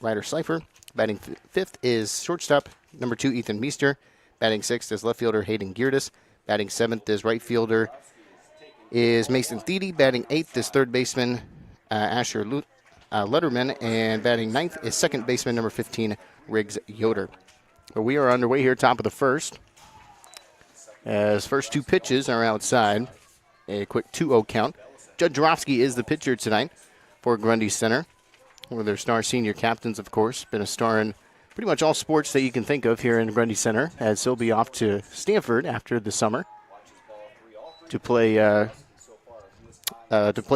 Ryder Slifer. Batting fifth is shortstop number 2, Ethan Meester. Batting sixth is left fielder Hayden Geertis. Batting seventh is right fielder is Mason Thiede. Batting eighth is third baseman Asher Letterman. And batting ninth is second baseman number 15, Riggs Yoder. But we are underway here, top of the first. As first two pitches are outside. A quick 2-0 count. Judd Jarofsky is the pitcher tonight for Grundy Center. One of their star senior captains, of course. Been a star in pretty much all sports that you can think of here in Grundy Center, as he'll be off to Stanford after the summer to play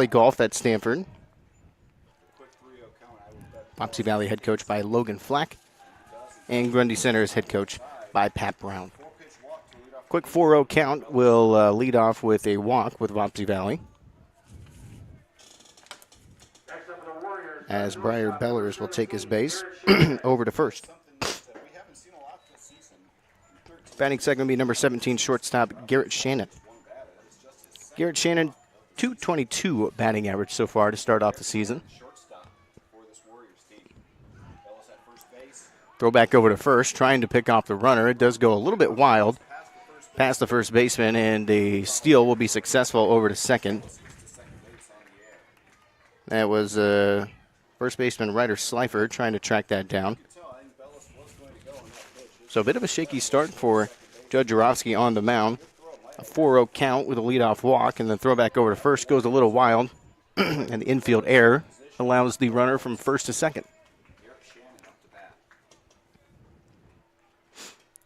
golf at Stanford. Wapsie Valley head coach by Logan Flack, and Grundy Center is head coach by Pat Brown. Quick 4-0 count will lead off with a walk with Wapsie Valley, as Briar Bellers will take his base over to first. Batting second will be number 17, shortstop Garrett Shannon. Garrett Shannon, .222 batting average so far to start off the season. Throw back over to first, trying to pick off the runner. It does go a little bit wild past the first baseman, and the steal will be successful over to second. That was first baseman Ryder Slifer trying to track that down. So a bit of a shaky start for Judd Jarofsky on the mound. A 4-0 count with a leadoff walk, and then throw back over to first goes a little wild, and the infield error allows the runner from first to second.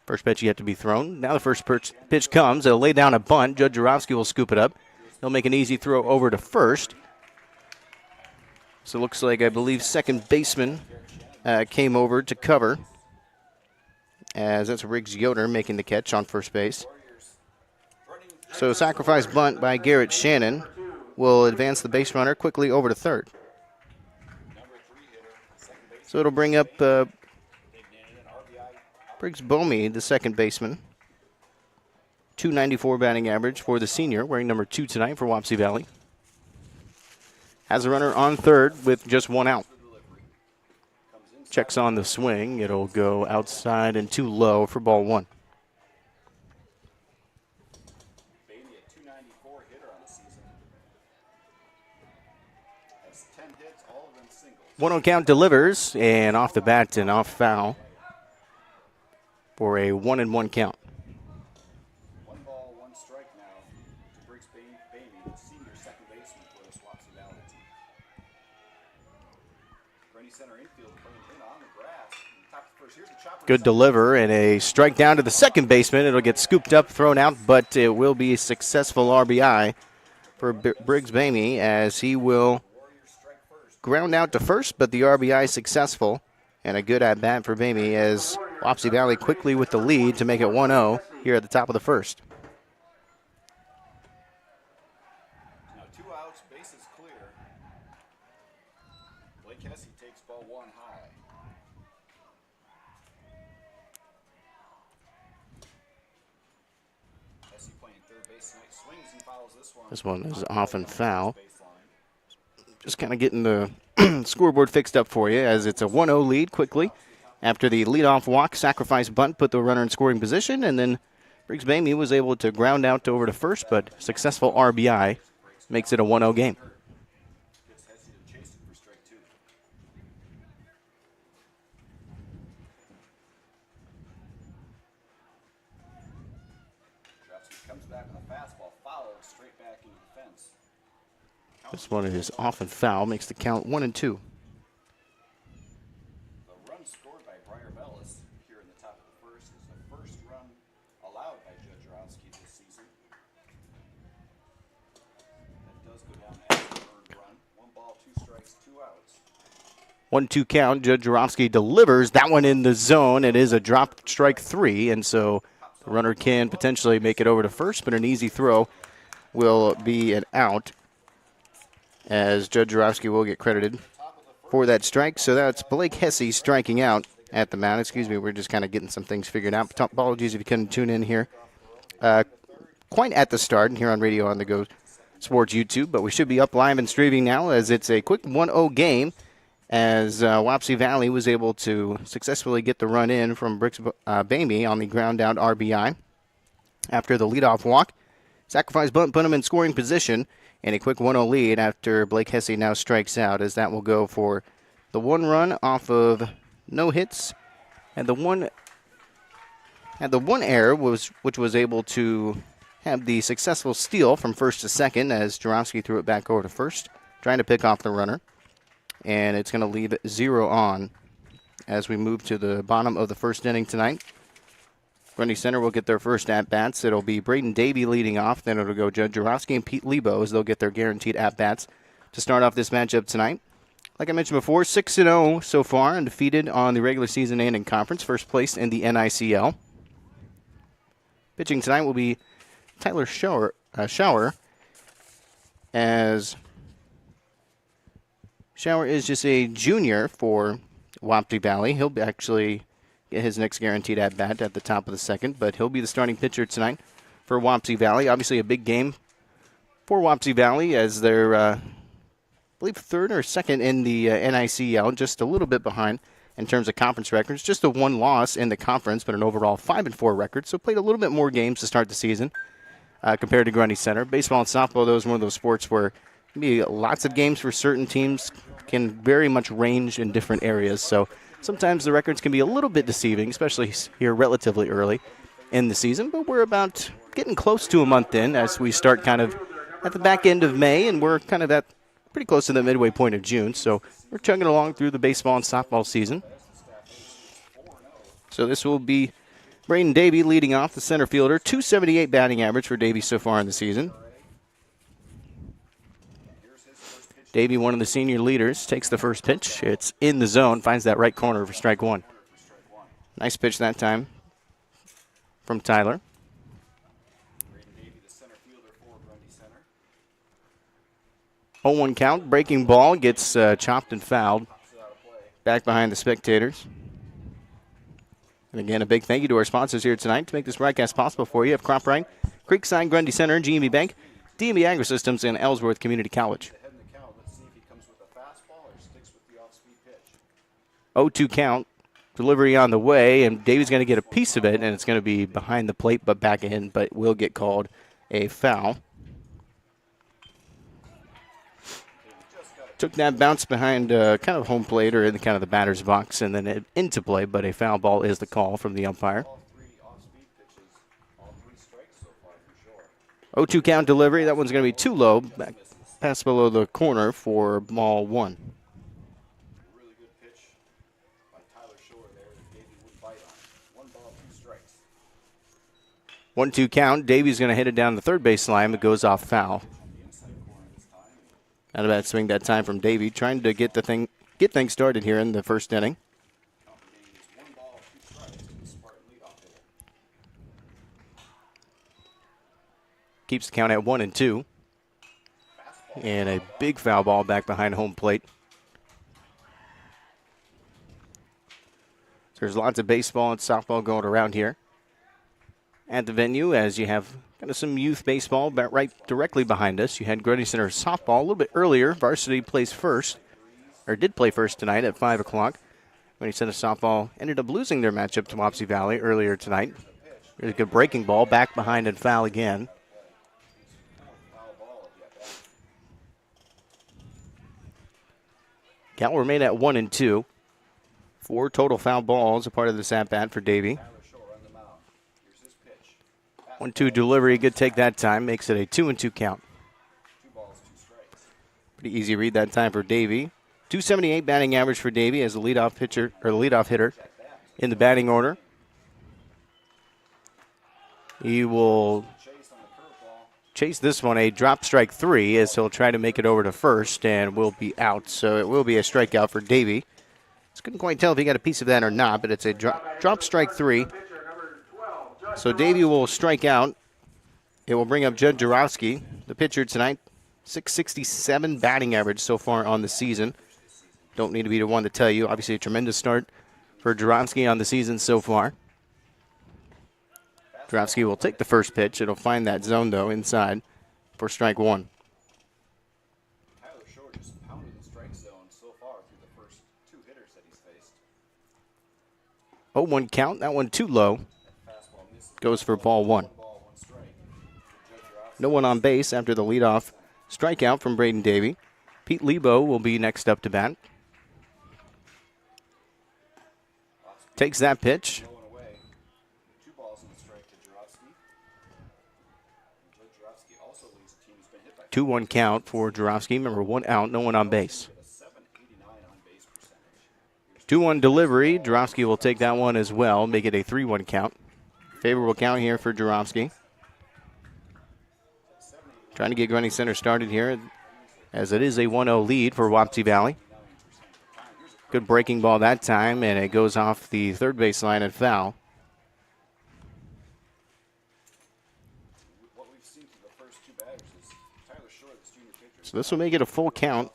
First pitch yet to be thrown. Now the first pitch comes. It'll lay down a bunt. Judd Jarofsky will scoop it up. He'll make an easy throw over to first. So it looks like, I believe, second baseman came over to cover, as that's Riggs Yoder making the catch on first base. So sacrifice bunt by Garrett Shannon will advance the base runner quickly over to third. So it'll bring up Briggs Bomey, the second baseman. .294 batting average for the senior, wearing number 2 tonight for Wapsie Valley. Has a runner on third with just one out. Checks on the swing. It'll go outside and too low for ball one. 1-0 count delivers, and off the bat and off foul for a 1-1 count. 1 ball, 1 strike now to Briggs Baby, the senior second baseman for this Wapsie Valley team. Grundy Center infield playing in on the grass. Top of first. Here's the chopper. Good deliver and a strike down to the second baseman. It'll get scooped up, thrown out, but it will be a successful RBI for Briggs Baby, as he will ground out to first, but the RBI successful, and a good at-bat for Baby, as Wapsie Valley quickly with the lead to make it 1-0 here at the top of the first. Now 2 outs, bases clear. Blake Hesse takes ball 1 high. Hesse playing third base tonight, swings and fouls this one. This one is off and foul. Just kind of getting the scoreboard fixed up for you, as it's a 1-0 lead quickly after the leadoff walk, sacrifice bunt, put the runner in scoring position, and then Briggs Baby was able to ground out over to first, but successful RBI makes it a 1-0 game. Comes back with a fastball, fouled straight back into the fence. This one is off and foul, makes the count 1-2. The run scored by Briar Bellis here in the top of the first is the first run allowed by Judd Jarofsky this season. That does go down as the third run. 1 ball, 2 strikes, 2 outs. 1-2 count. Judd Jarofsky delivers that one in the zone. It is a drop strike 3, and so the runner can potentially make it over to first, but an easy throw will be an out, as Judd Jarofsky will get credited for that strike. So that's Blake Hesse striking out at the mound. Excuse me, we're just kind of getting some things figured out. Apologies if you couldn't tune in here quite at the start here on Radio on the Go Sports YouTube, but we should be up live and streaming now, as it's a quick 1-0 game as Wapsie Valley was able to successfully get the run in from Brooks Bamey on the ground out RBI after the leadoff walk. Sacrifice bunt put him in scoring position, and a quick 1-0 lead after Blake Hesse now strikes out, as that will go for the 1 run off of no hits, and the one error which was able to have the successful steal from first to second as Jaromski threw it back over to first, trying to pick off the runner. And it's going to leave 0 on as we move to the bottom of the first inning tonight. Grundy Center will get their first at-bats. It'll be Braden Davey leading off. Then it'll go Judd Jarofsky and Pete Lebo as they'll get their guaranteed at-bats to start off this matchup tonight. Like I mentioned before, 6-0 so far, undefeated on the regular season and in conference. First place in the NICL. Pitching tonight will be Tyler Shower as Shower is just a junior for Wapsie Valley. He'll actually get his next guaranteed at-bat at the top of the second, but he'll be the starting pitcher tonight for Wapsie Valley. Obviously a big game for Wapsie Valley as they're, I believe, third or second in the NICL, just a little bit behind in terms of conference records. Just a 1 loss in the conference, but an overall 5-4 record, so played a little bit more games to start the season compared to Grundy Center. Baseball and softball, though, is one of those sports where maybe lots of games for certain teams can very much range in different areas. So sometimes the records can be a little bit deceiving, especially here relatively early in the season. But we're about getting close to a month in as we start kind of at the back end of May, and we're kind of at pretty close to the midway point of June. So we're chugging along through the baseball and softball season. So this will be Braden Davey leading off, the center fielder. .278 batting average for Davey so far in the season. Davey, one of the senior leaders, takes the first pitch. It's in the zone, finds that right corner for strike 1. Nice pitch that time from Tyler. 0-1 count, breaking ball, gets chopped and fouled back behind the spectators. And again, a big thank you to our sponsors here tonight to make this broadcast possible for you. Have CropRite, Creekside, Grundy Center, GMB Bank, DMB AgriSystems, and Ellsworth Community College. 0-2 count, delivery on the way, and Davey's going to get a piece of it, and it's going to be behind the plate but back in, but will get called a foul. Took that bounce behind kind of home plate or in kind of the batter's box and then into play, but a foul ball is the call from the umpire. 0-2 count delivery. That one's going to be too low. Back pass below the corner for ball 1. Really good pitch by Tyler Shore there that Davey would bite on. 1 ball, 2 strikes. 1-2 count. Davey's going to hit it down the third base line, but goes off foul. Not a bad swing that time from Davey, trying to get things started here in the first inning. Keeps the count at 1-2. And a big foul ball back behind home plate. So there's lots of baseball and softball going around here at the venue, as you have kind of some youth baseball right directly behind us. You had Grundy Center softball a little bit earlier. Varsity plays first, or did play first tonight at 5 o'clock. Grundy Center softball ended up losing their matchup to Wapsie Valley earlier tonight. There's a good breaking ball, back behind and foul again. Count remained at 1-2. 4 total foul balls, a part of this at-bat for Davey. 1-2 delivery, good take that time, makes it a 2-2 count. Pretty easy read that time for Davey. .278 batting average for Davey as the leadoff pitcher or the leadoff hitter in the batting order. He will chase this one, a drop strike 3, as he'll try to make it over to first and will be out. So it will be a strikeout for Davey. Just couldn't quite tell if he got a piece of that or not, but it's a drop strike 3. So Davey will strike out. It will bring up Judd Jarofsky, the pitcher tonight. .667 batting average so far on the season. Don't need to be the one to tell you. Obviously a tremendous start for Jarofsky on the season so far. Jarofsky will take the first pitch. It'll find that zone, though, inside for strike 1. Tyler Shore just pounded the strike zone so far through the first 0-1 count. That one too low. Goes for ball one. No one on base after the leadoff strikeout from Braden Davey. Pete Lebo will be next up to bat. Takes that pitch. 2-1 count for Jarofsky. Remember, 1 out, no one on base. 2-1 delivery. Jarofsky will take that one as well, make it a 3-1 count. Favorable count here for Jarofsky. Trying to get Grundy Center started here, as it is a 1-0 lead for Wapsie Valley. Good breaking ball that time, and it goes off the third baseline and foul. So this will make it a full count.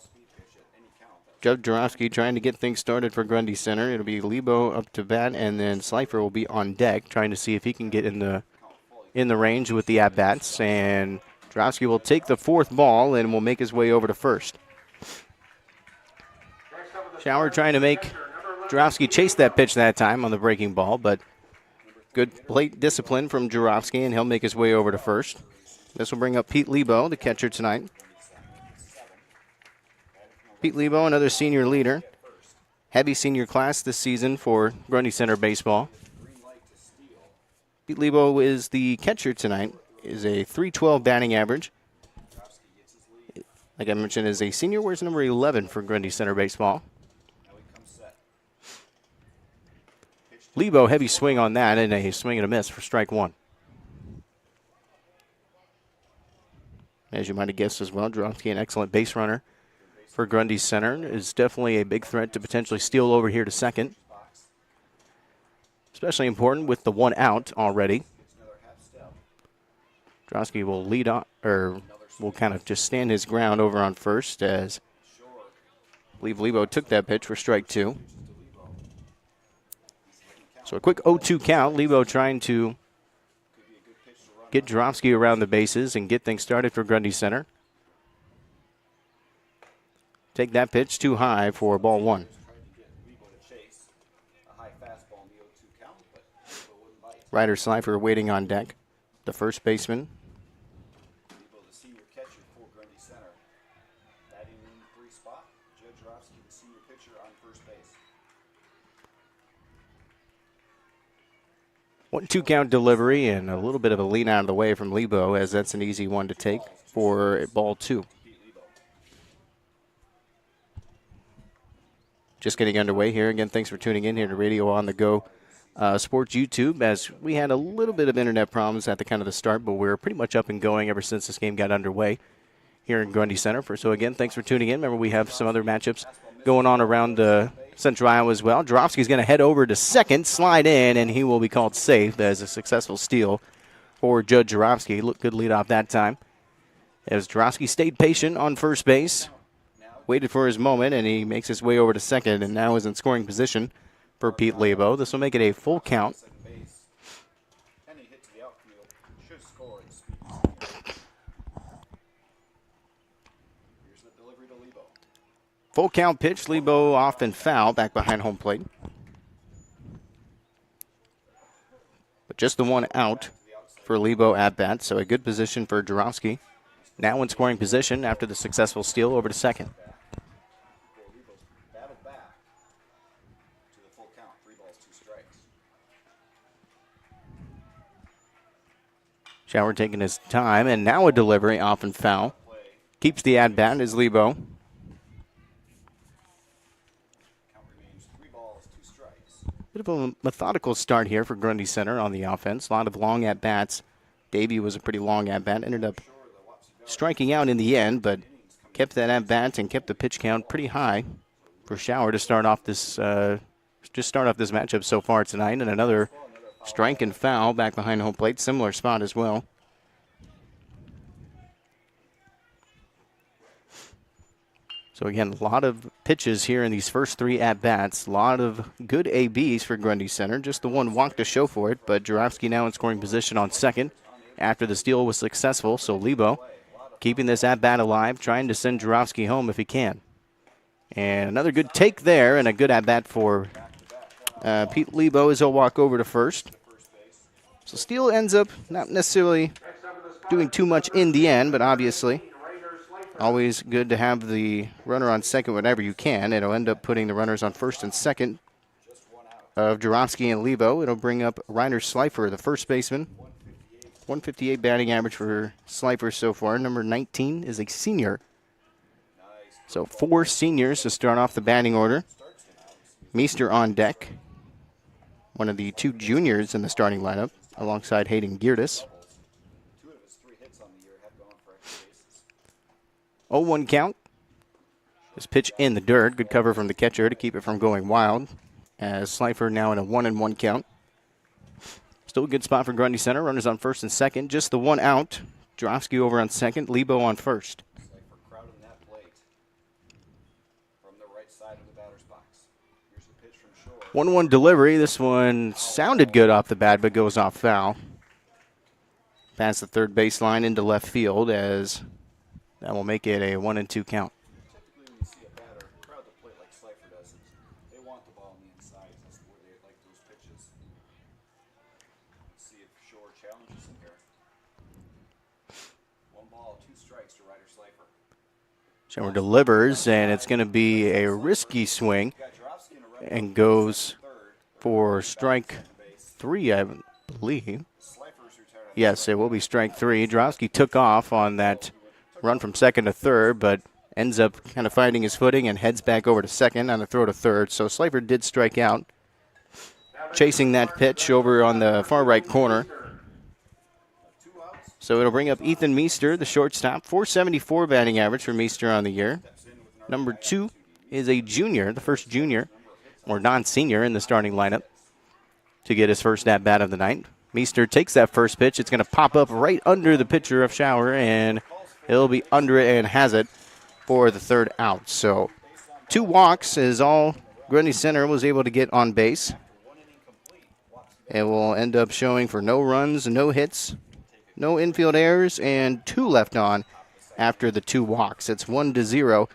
Judge Jarofsky trying to get things started for Grundy Center. It'll be Lebo up to bat, and then Slifer will be on deck, trying to see if he can get in the range with the at-bats. And Jarofsky will take the fourth ball and will make his way over to first. Shower trying to make Jarofsky chase that pitch that time on the breaking ball, but good plate discipline from Jarofsky, and he'll make his way over to first. This will bring up Pete Lebo, the catcher tonight. Pete Lebo, another senior leader. Heavy senior class this season for Grundy Center baseball. Pete Lebo is the catcher tonight. Is a .312 batting average. Like I mentioned, is a senior. Wears number 11 for Grundy Center baseball. Lebo, heavy swing on that, and a swing and a miss for strike one. As you might have guessed as well, Jarofsky, an excellent base runner for Grundy Center, is definitely a big threat to potentially steal over here to second. Especially important with the 1 out already. Jarofsky will lead on, or will kind of just stand his ground over on first, as I believe Lebo took that pitch for strike two. So a quick 0-2 count. Lebo trying to get Jarofsky around the bases and get things started for Grundy Center. Take that pitch too high for ball one. Ryder Slifer waiting on deck. The first baseman. The senior catcher for Grundy Center. Batting in the 3 spot, Judge Jarofsky, the senior pitcher on first base. 1-2 count delivery, and a little bit of a lean out of the way from Lebo, as that's an easy one to take for ball two. Just getting underway here. Again, thanks for tuning in here to Radio On The Go Sports YouTube, as we had a little bit of internet problems at the start, but we're pretty much up and going ever since this game got underway here in Grundy Center. So again, thanks for tuning in. Remember, we have some other matchups going on around Central Iowa as well. Jarofsky's going to head over to second, slide in, and he will be called safe as a successful steal for Judge Jarofsky. Good lead off that time, as Jarofsky stayed patient on first base, waited for his moment, and he makes his way over to second, and now is in scoring position for Pete Lebo. This will make it a full count. Full count pitch. Lebo off and foul back behind home plate. But just the 1 out for Lebo at bat, so a good position for Jarofsky. Now in scoring position after the successful steal over to second. Shower taking his time, and now a delivery off and foul. Keeps the at-bat as Lebo. Bit of a methodical start here for Grundy Center on the offense. A lot of long at-bats. Davey was a pretty long at-bat. Ended up striking out in the end, but kept that at-bat and kept the pitch count pretty high for Shower to start off this matchup so far tonight. And another strike and foul back behind home plate. Similar spot as well. So again, a lot of pitches here in these first 3 at-bats. A lot of good ABs for Grundy Center. Just the 1 walk to show for it, but Jarofsky now in scoring position on second after the steal was successful. So Lebo keeping this at-bat alive, trying to send Jarofsky home if he can. And another good take there, and a good at-bat for Pete Lebo as he'll walk over to first. So Steele ends up not necessarily doing too much in the end, but obviously always good to have the runner on second whenever you can. It'll end up putting the runners on first and second of Jarofsky and Lebo. It'll bring up Reiner Slifer, the first baseman. 158 batting average for Slifer so far. Number 19 is a senior. So 4 seniors to start off the batting order. Meester on deck, one of the 2 juniors in the starting lineup, alongside Hayden Geerdes. 0-1 count. This pitch in the dirt. Good cover from the catcher to keep it from going wild. As Slifer now in a 1-1 count. Still a good spot for Grundy Center. Runners on first and second. Just the 1 out. Jarofsky over on second. Lebo on first. 1-1 delivery. This one sounded good off the bat, but goes off foul. Past the third baseline into left field, as that will make it a 1-2 count. Typically, when you see a batter crowd the plate like Slifer does, they want the ball on the inside. That's where they like those pitches. Let's see if Shore challenges him here. 1 ball, 2 strikes to Ryder Slifer. Shore delivers, and it's going to be a risky swing, and goes for strike 3, I believe. Yes, it will be strike 3. Jarofsky took off on that run from second to third, but ends up kind of finding his footing and heads back over to second on the throw to third. So Slifer did strike out, chasing that pitch over on the far right corner. So it'll bring up Ethan Meester, the shortstop. 474 batting average for Meester on the year. Number 2 is a junior, the first junior, or non-senior in the starting lineup, to get his first at-bat of the night. Meester takes that first pitch. It's going to pop up right under the pitcher of Shower, and he'll be under it and has it for the 3rd out. So 2 walks is all Grundy Center was able to get on base. It will end up showing for no runs, no hits, no infield errors, and 2 left on after the 2 walks. It's 1-0.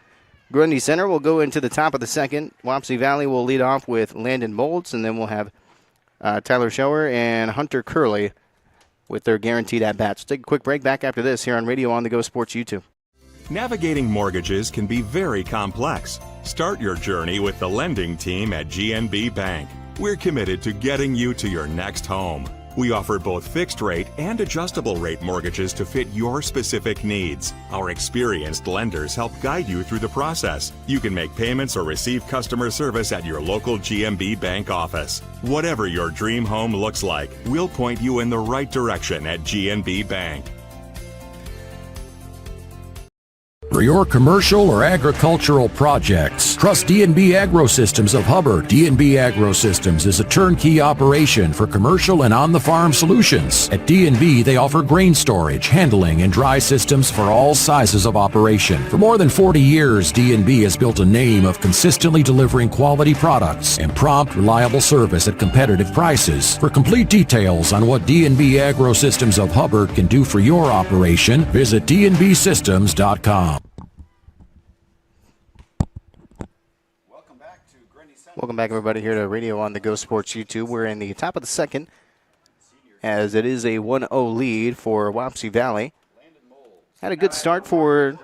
Grundy Center will go into the top of the second. Wapsie Valley will lead off with Landon Moltz, and then we'll have Tyler Shower and Hunter Curley with their guaranteed at-bats. Take a quick break. Back after this here on Radio On The Go Sports YouTube. Navigating mortgages can be very complex. Start your journey with the lending team at GNB Bank. We're committed to getting you to your next home. We offer both fixed-rate and adjustable-rate mortgages to fit your specific needs. Our experienced lenders help guide you through the process. You can make payments or receive customer service at your local GMB Bank office. Whatever your dream home looks like, we'll point you in the right direction at GNB Bank. For your commercial or agricultural projects, trust D&B Agrosystems of Hubbard. D&B Agrosystems is a turnkey operation for commercial and on-the-farm solutions. At D&B, they offer grain storage, handling, and dry systems for all sizes of operation. For more than 40 years, D&B has built a name of consistently delivering quality products and prompt, reliable service at competitive prices. For complete details on what D&B Agrosystems of Hubbard can do for your operation, visit dnbsystems.com. Welcome back, everybody, here to Radio On The Go Sports YouTube. We're in the top of the second, as it is a 1-0 lead for Wapsie Valley. Had a good start for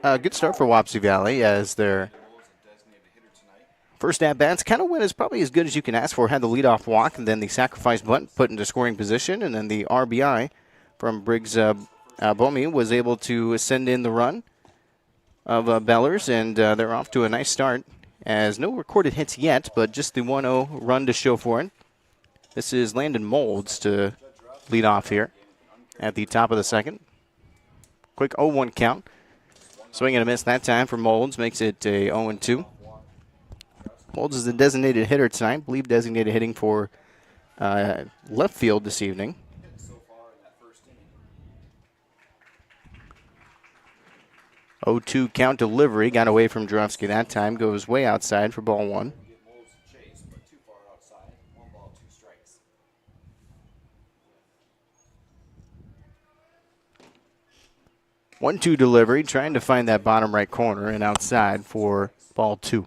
Wapsie Valley, as their first at-bats kind of went as probably as good as you can ask for. Had the leadoff walk, and then the sacrifice bunt put into scoring position, and then the RBI from Briggs Bomi was able to send in the run of Bellers, and they're off to a nice start. As no recorded hits yet, but just the 1-0 run to show for it. This is Landon Molds to lead off here at the top of the second. Quick 0-1 count. Swing and a miss that time for Molds, makes it a 0-2. Molds is the designated hitter tonight. I believe designated hitting for left field this evening. 0-2 count delivery. Got away from Jarofsky that time. Goes way outside for ball 1. 1-2 delivery. Trying to find that bottom right corner and outside for ball 2.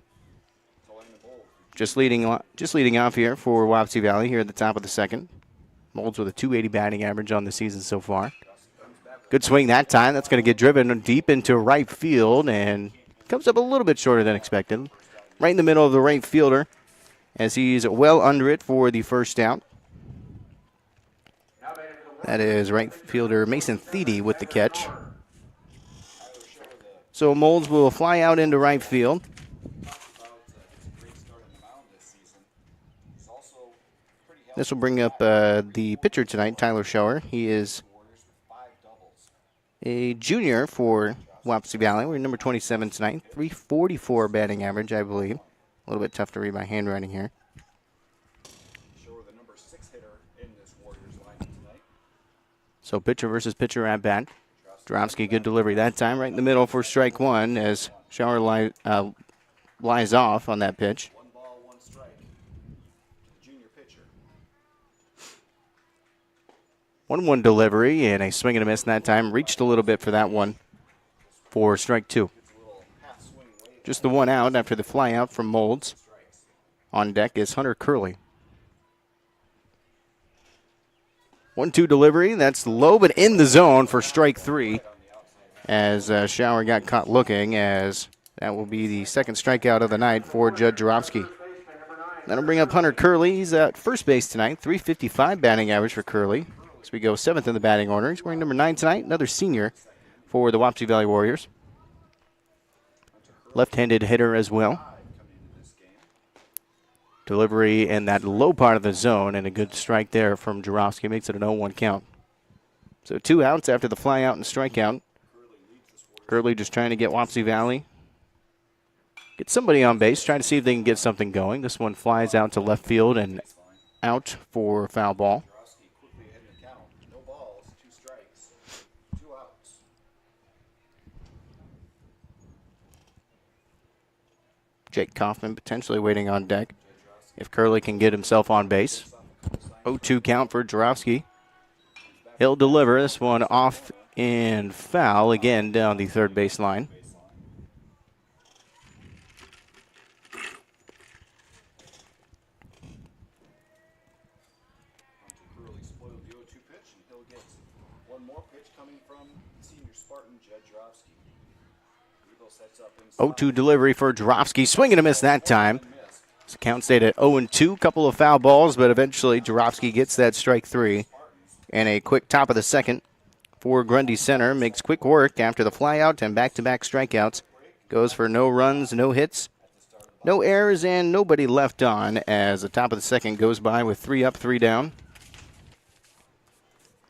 Just leading off here for Wapsie Valley here at the top of the second. Molds with a 280 batting average on the season so far. Good swing that time. That's going to get driven deep into right field and comes up a little bit shorter than expected. Right in the middle of the right fielder as he's well under it for the first out. That is right fielder Mason Thede with the catch. So Molds will fly out into right field. This will bring up the pitcher tonight, Tyler Schauer. He is a junior for Wapsie Valley. We're number 27 tonight. 344 batting average, I believe. A little bit tough to read my handwriting here. So pitcher versus pitcher at bat. Dromsky, good delivery that time. Right in the middle for strike one as Schauer lies off on that pitch. 1-1 delivery and a swing and a miss that time. Reached a little bit for that one for strike two. Just the one out after the fly out from Molds. On deck is Hunter Curley. 1-2 delivery. That's low but in the zone for strike three as Schauer got caught looking, as that will be the second strikeout of the night for Judd Jarofsky. That'll bring up Hunter Curley. He's at first base tonight. 355 batting average for Curley. So we go seventh in the batting order. He's wearing number 9 tonight, another senior for the Wapsie Valley Warriors. Left-handed hitter as well. Delivery in that low part of the zone, and a good strike there from Jarofsky makes it an 0-1 count. So 2 outs after the fly out and strikeout. Curley just trying to get Wapsie Valley. Get somebody on base, trying to see if they can get something going. This one flies out to left field and out for foul ball. Jake Kaufman potentially waiting on deck if Curley can get himself on base. 0-2 count for Jarofsky. He'll deliver this one off and foul again down the third base line. Curley spoiled the 0-2 pitch, and he'll get one more pitch coming from senior Spartan Judd Jarofsky. 0-2 delivery for Jarofsky. Swing and a miss that time. So count stayed at 0-2. Couple of foul balls, but eventually Jarofsky gets that strike three. And a quick top of the second for Grundy Center. Makes quick work after the flyout and back-to-back strikeouts. Goes for no runs, no hits, no errors, and nobody left on as the top of the second goes by with 3 up, 3 down.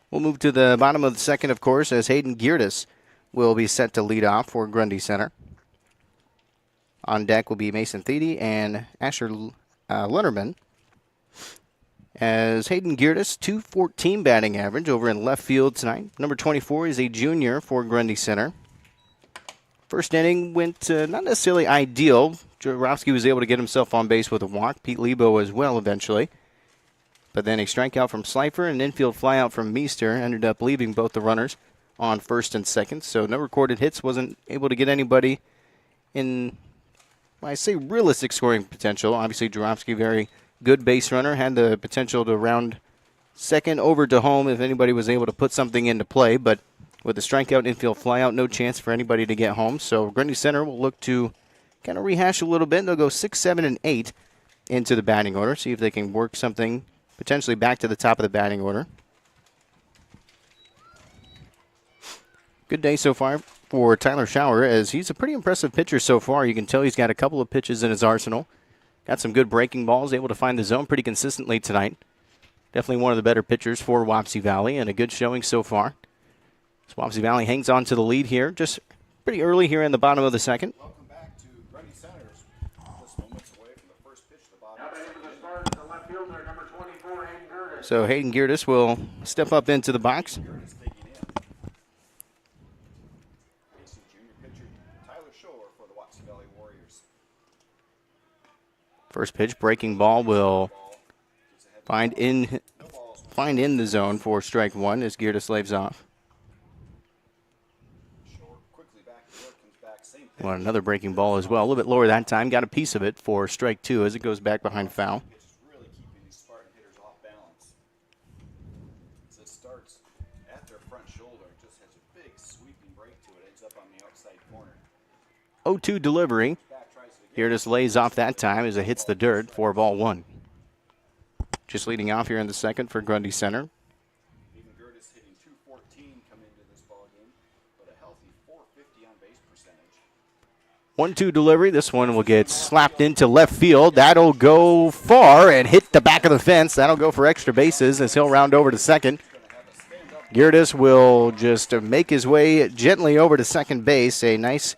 We'll move to the bottom of the second, of course, as Hayden Geerdes will be set to lead off for Grundy Center. On deck will be Mason Thede and Asher Lunderman. As Hayden Geerdes, 214 batting average over in left field tonight. Number 24 is a junior for Grundy Center. First inning went not necessarily ideal. Jarofsky was able to get himself on base with a walk. Pete Lebo as well eventually. But then a strikeout from Slifer and an infield flyout from Meester ended up leaving both the runners on first and second. So no recorded hits. Wasn't able to get anybody in, I say, realistic scoring potential. Obviously, Jarofsky, very good base runner, had the potential to round second over to home if anybody was able to put something into play. But with the strikeout, infield flyout, no chance for anybody to get home. So Grundy Center will look to kind of rehash a little bit. They'll go 6, 7, and 8 into the batting order. See if they can work something potentially back to the top of the batting order. Good day so far for Tyler Schauer, as he's a pretty impressive pitcher so far. You can tell he's got a couple of pitches in his arsenal. Got some good breaking balls, able to find the zone pretty consistently tonight. Definitely one of the better pitchers for Wapsie Valley, and a good showing so far. So Wapsie Valley hangs on to the lead here, just pretty early here in the bottom of the second. Welcome back to Grundy Centers. Just moments away from the first pitch to the bottom of the second. Left fielder, number 24, Hayden Geerdes. So Hayden Geerdes will step up into the box. Junior pitcher Tyler Schauer for the Wapsie Valley Warriors. First pitch, breaking ball will find in the zone for strike one as Geerdes lays off. Schauer quickly back to work, comes back, same Well, another breaking ball as well. A little bit lower that time. Got a piece of it for strike two as it goes back behind foul. Pitch is really keeping these Spartan hitters off balance. So it starts at their front shoulder, just has a big sweeping break to it, ends up on the outside corner. 0-2 delivery. Back tries it again. Here just lays off that time as it hits the dirt for ball one. Just leading off here in the second for Grundy Center. Even Gertis hitting 214 coming into this ball game, but a healthy 450 on base percentage. 1-2 delivery. This one will get slapped into left field. That'll go far and hit the back of the fence. That'll go for extra bases as he'll round over to second. Gertis will just make his way gently over to second base. A nice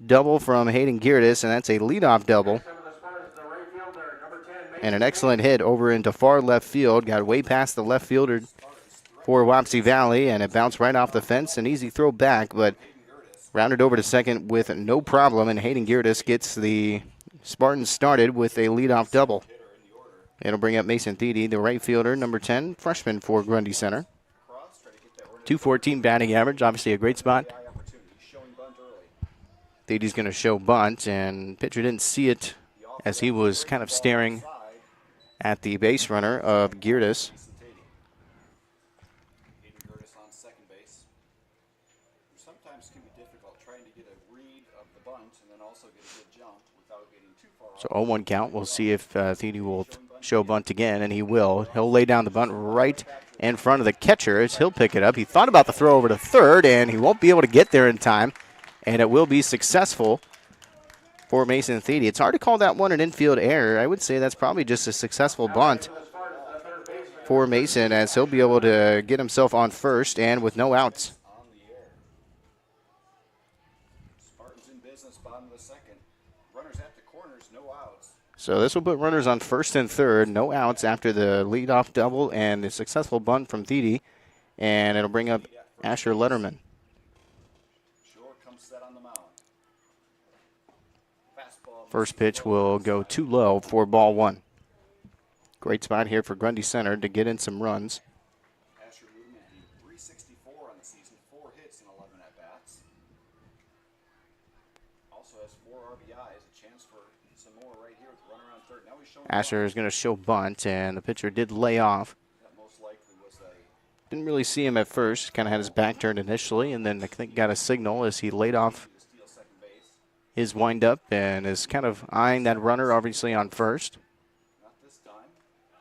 double from Hayden Gertis, and that's a leadoff double. Some of the Spartans, the right fielder, number 10, And an excellent hit over into far left field. Got way past the left fielder for Wapsie Valley, and it bounced right off the fence. An easy throw back, but rounded over to second with no problem. And Hayden Gertis gets the Spartans started with a leadoff double. It'll bring up Mason Thiede, the right fielder, number 10, freshman for Grundy Center. 214 batting average, obviously a great spot. Thiede's going to show bunt, and pitcher didn't see it as he was kind of staring at the base runner of Gertis. Hayden Gertis on second base. Sometimes can be difficult trying to get a read of the bunt and then also get a good jump without getting too far off. So 0-1 count. We'll see if Thiede will show bunt again, and he will. He'll lay down the bunt right in front of the catcher as he'll pick it up. He thought about the throw over to third, and he won't be able to get there in time, and it will be successful for Mason Thiede. It's hard to call that one an infield error. I would say that's probably just a successful bunt for Mason, as he'll be able to get himself on first and with no outs. On the air. Spartans in business, bottom of the second. Runners at the corners, no outs. So this will put runners on first and third, no outs after the leadoff double and the successful bunt from Thiede, and it'll bring up Asher Letterman. Shore comes set on the mound. Fastball. First pitch will go too low for ball one. Great spot here for Grundy Center to get in some runs. Asher Ludeman hitting 364 on the season, 4 hits and 11 at-bats. Also has 4 RBIs, a chance for some more right here with the runner on third. Now he's showing Asher is going to show bunt, and the pitcher did lay off. that most likely was a Didn't really see him at first. Kind of had his back turned initially, and then I think got a signal as he laid off steal second base. his windup and is kind of eyeing that runner obviously on first. Not this time.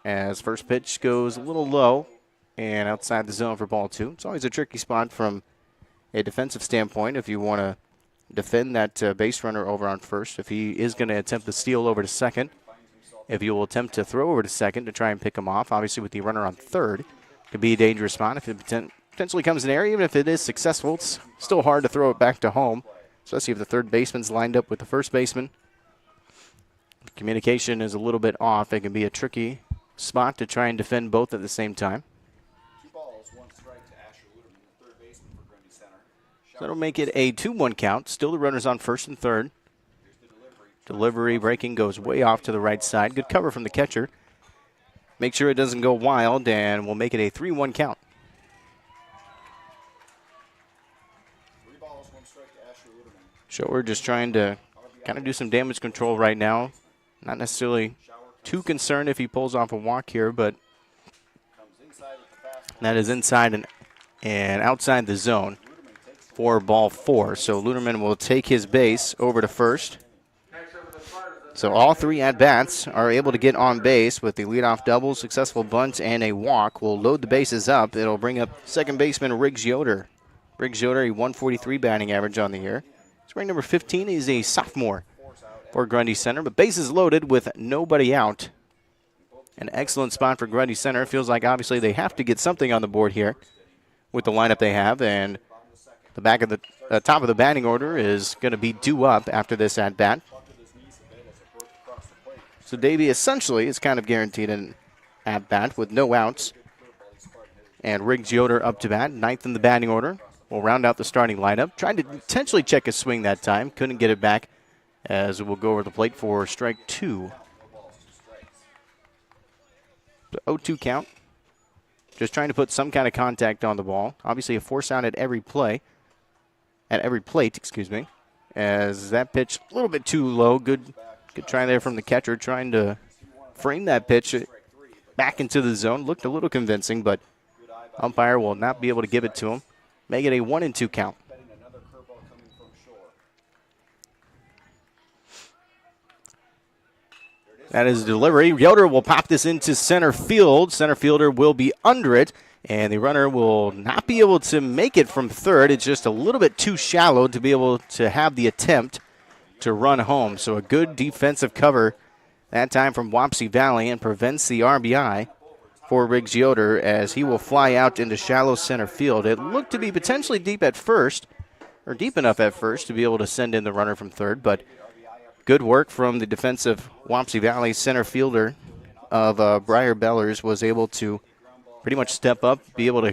As first pitch goes a little low and outside the zone for ball two. It's always a tricky spot from a defensive standpoint if you want to defend that base runner over on first. If he is going to attempt the steal over to second, if you will attempt to throw over to second to try and pick him off, obviously with the runner on third, could be a dangerous spot if it potentially comes in there. Even if it is successful, it's still hard to throw it back to home, especially if the third baseman's lined up with the first baseman. Communication is a little bit off. It can be a tricky spot to try and defend both at the same time. 2 balls, 1 strike to Asher Ludeman, the third baseman for Grundy Center. So that'll make it a 2-1 count. Still the runners on first and third. Here's the delivery. Delivery breaking goes way off to the right side. Good cover from the catcher. Make sure it doesn't go wild, and we'll make it a 3-1 count. 3 balls, 1 strike to Asher Ludeman. Shower just trying to kind of do some damage control right now. Not necessarily too concerned if he pulls off a walk here, but Comes inside with the fastball. that is inside and outside the zone for ball 4. So Luderman will take his base over to first. Next up for the Spartans, So all 3 at-bats are able to get on base with the leadoff double, successful bunt, and a walk. We'll load the bases up. It'll bring up second baseman Riggs Yoder. Riggs Yoder, a 143 batting average on the year. He's ranked number 15. He's a sophomore for Grundy Center, but bases loaded with nobody out. An excellent spot for Grundy Center. Feels like obviously they have to get something on the board here with the lineup they have, and the back of the top of the batting order is going to be due up after this at-bat. So Davey essentially is kind of guaranteed an at-bat with no outs. And Riggs Yoder up to bat, 9th in the batting order. We'll round out the starting lineup. Tried to intentionally check his swing that time. Couldn't get it back as we'll go over the plate for strike 2. The 0-2 count. Just trying to put some kind of contact on the ball. Obviously a force out at every play. At every plate, excuse me. as that pitch a little bit too low. Good try there from the catcher, trying to frame that pitch back into the zone. Looked a little convincing, but umpire will not be able to give it to him. Make it a 1-2 count. Another curveball coming from shore. That is delivery. Yoder will pop this into center field. Center fielder will be under it, and the runner will not be able to make it from third. It's just a little bit too shallow to be able to have the attempt to run home. So a good defensive cover that time from Wapsie Valley and prevents the RBI for Riggs Yoder as he will fly out into shallow center field. It looked to be potentially deep at first, or deep enough at first to be able to send in the runner from third, but good work from the defensive Wapsie Valley center fielder of Briar Bellers was able to pretty much step up, be able to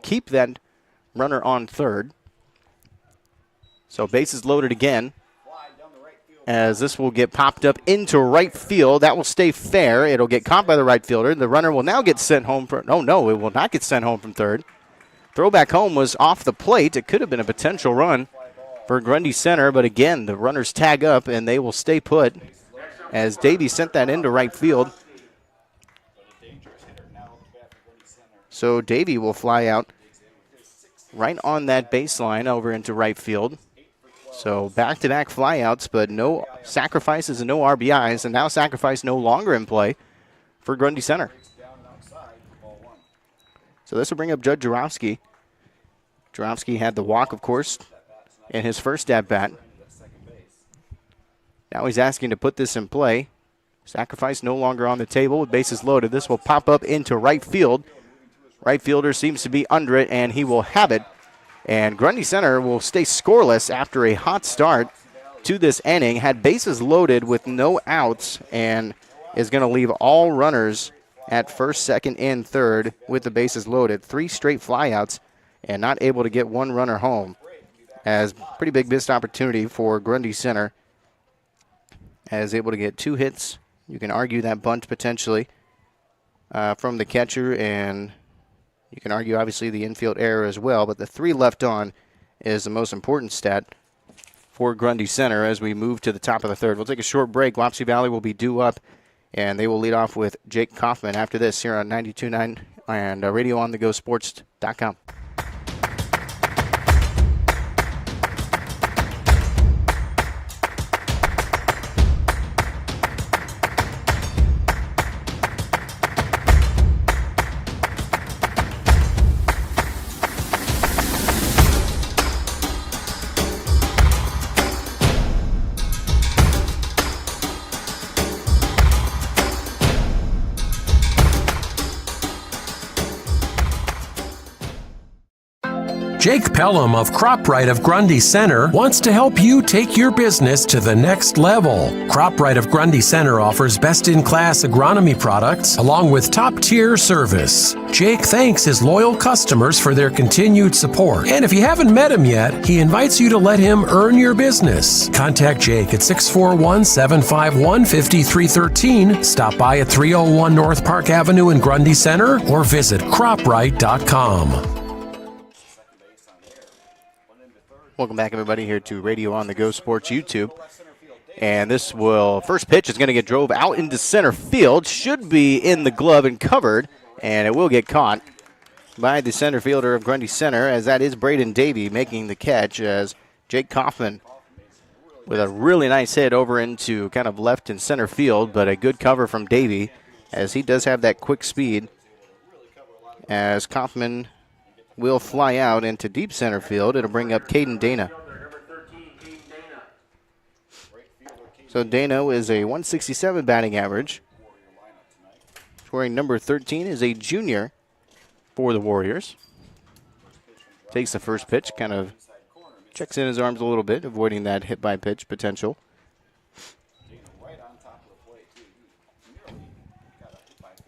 keep that runner on third. So bases loaded again, as this will get popped up into right field. That will stay fair. It'll get caught by the right fielder. The runner will now get sent home. Oh, no, it will not get sent home from third. Throwback home was off the plate. It could have been a potential run for Grundy Center, but again, the runners tag up and they will stay put as Davey sent that into right field. So Davey will fly out right on that baseline over into right field. So back-to-back flyouts, but no sacrifices and no RBIs, and now sacrifice no longer in play for Grundy Center. So this will bring up Judd Jarofsky. Jarofsky had the walk, of course, in his first at-bat. Now he's asking to put this in play. Sacrifice no longer on the table with bases loaded. This will pop up into right field. Right fielder seems to be under it, and he will have it. And Grundy Center will stay scoreless after a hot start to this inning. Had bases loaded with no outs and is going to leave all runners at first, second, and third with the bases loaded. 3 straight flyouts and not able to get one runner home. As pretty big missed opportunity for Grundy Center. As able to get 2 hits. You can argue that bunt potentially from the catcher, and you can argue, obviously, the infield error as well, but the 3 left on is the most important stat for Grundy Center as we move to the top of the third. We'll take a short break. Wapsie Valley will be due up, and they will lead off with Jake Kaufman after this here on 92.9 and RadioOnTheGoSports.com. Jake Pelham of CropRite of Grundy Center wants to help you take your business to the next level. CropRite of Grundy Center offers best-in-class agronomy products along with top-tier service. Jake thanks his loyal customers for their continued support. And if you haven't met him yet, he invites you to let him earn your business. Contact Jake at 641-751-5313. Stop by at 301 North Park Avenue in Grundy Center or visit CropRite.com. Welcome back, everybody, here to Radio on the Go Sports YouTube. And this will, first pitch is going to get drove out into center field. Should be in the glove and covered, and it will get caught by the center fielder of Grundy Center, as that is Braden Davey making the catch, as Jake Kaufman with a really nice hit over into kind of left and center field, but a good cover from Davey, as he does have that quick speed, as Kaufman will fly out into deep center field. It'll bring up Caden Dana. So Dana is a 167 batting average. Wearing number 13 is a junior for the Warriors. Takes the first pitch, kind of checks in his arms a little bit, avoiding that hit by pitch potential.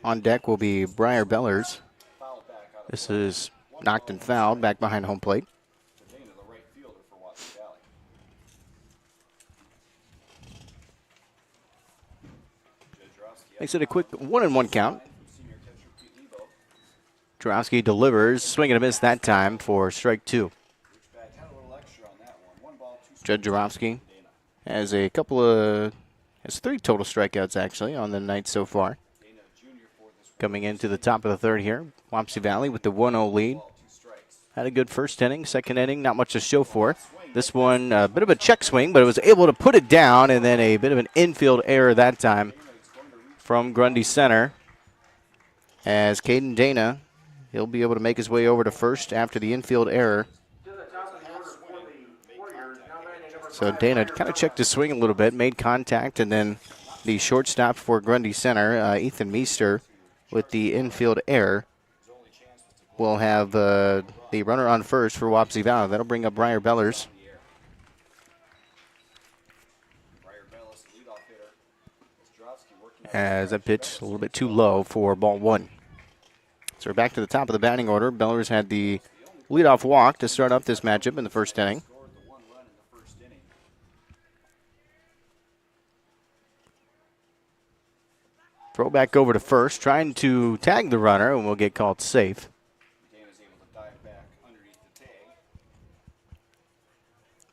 On deck will be Briar Bellers. This is knocked and fouled back behind home plate. Makes it a quick 1-1 count. Jarofsky delivers, swing and a miss that time for strike 2. Judd Jarofsky has has 3 total strikeouts actually on the night so far. Coming into the top of the third here, Wapsie Valley with the 1-0 lead. Had a good first inning, second inning, not much to show for. This one, a bit of a check swing, but it was able to put it down, and then a bit of an infield error that time from Grundy Center. As Caden Dana, he'll be able to make his way over to first after the infield error. So Dana kind of checked his swing a little bit, made contact, and then the shortstop for Grundy Center, Ethan Meester, with the infield error, will have the runner on first for Wapsie Valley. That'll bring up Briar Bellers. As that pitch a little bit too low for ball 1. So we're back to the top of the batting order. Bellers had the leadoff walk to start up this matchup in the first inning. Throw back over to first, trying to tag the runner, and will get called safe.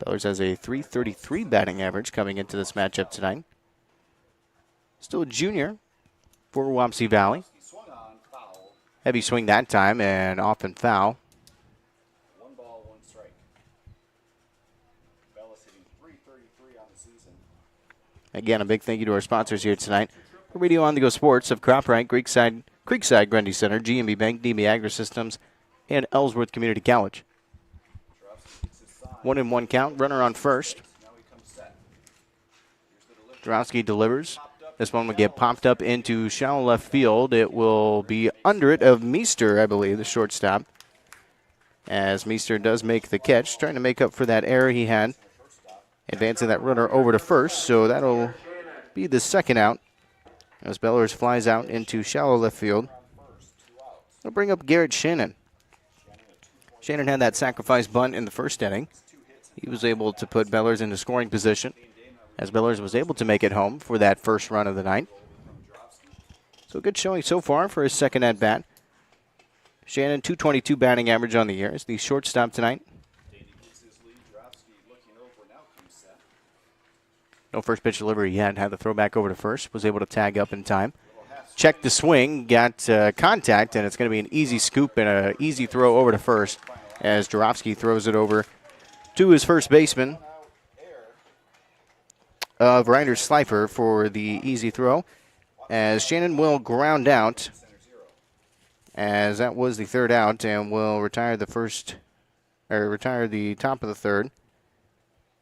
Bellers has a .333 batting average coming into this matchup tonight. Still a junior for Wapsie Valley. Heavy swing that time and off and foul. 1 ball, 1 strike. Bellis hitting .333 on the season. Again, a big thank you to our sponsors here tonight. For Radio On The Go Sports of Croprite, Creekside Grundy Center, GMB Bank, DB Agri-Systems, and Ellsworth Community College. 1-1 count, runner on first. Drowski delivers. This one will get popped up into shallow left field. It will be under it of Meester, I believe, the shortstop. As Meester does make the catch, trying to make up for that error he had, advancing that runner over to first. So that'll be the second out as Bellers flies out into shallow left field. They'll bring up Garrett Shannon. Shannon had that sacrifice bunt in the first inning. He was able to put Bellers into scoring position as Bellers was able to make it home for that first run of the night. So good showing so far for his second at-bat. Shannon, .222 batting average on the year, is the shortstop tonight. No first pitch delivery yet. Had the throw back over to first. Was able to tag up in time. Checked the swing. Got contact, and it's going to be an easy scoop and an easy throw over to first as Jarofsky throws it over to his first baseman of Ryder Slifer for the easy throw. As Shannon will ground out, as that was the third out, and will retire the top of the third.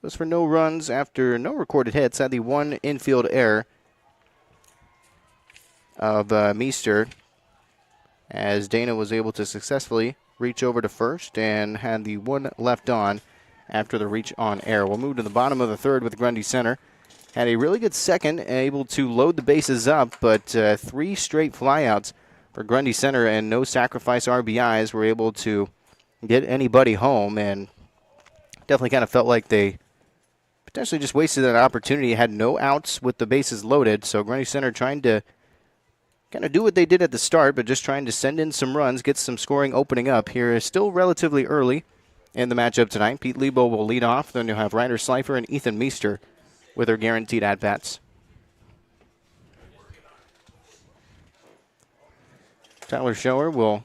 Was for no runs after no recorded hits. Had the one infield error of Meester, as Dana was able to successfully reach over to first and had the one left on after the reach on error. We'll move to the bottom of the third with Grundy Center. Had a really good second, able to load the bases up, but 3 straight flyouts for Grundy Center and no sacrifice RBIs were able to get anybody home, and definitely kind of felt like they potentially just wasted that opportunity. Had no outs with the bases loaded, so Grundy Center trying to kind of do what they did at the start, but just trying to send in some runs, get some scoring opening up here. Is still relatively early in the matchup tonight. Pete Lebo will lead off. Then you'll have Ryder Slifer and Ethan Meester with their guaranteed at-bats. Tyler Shower will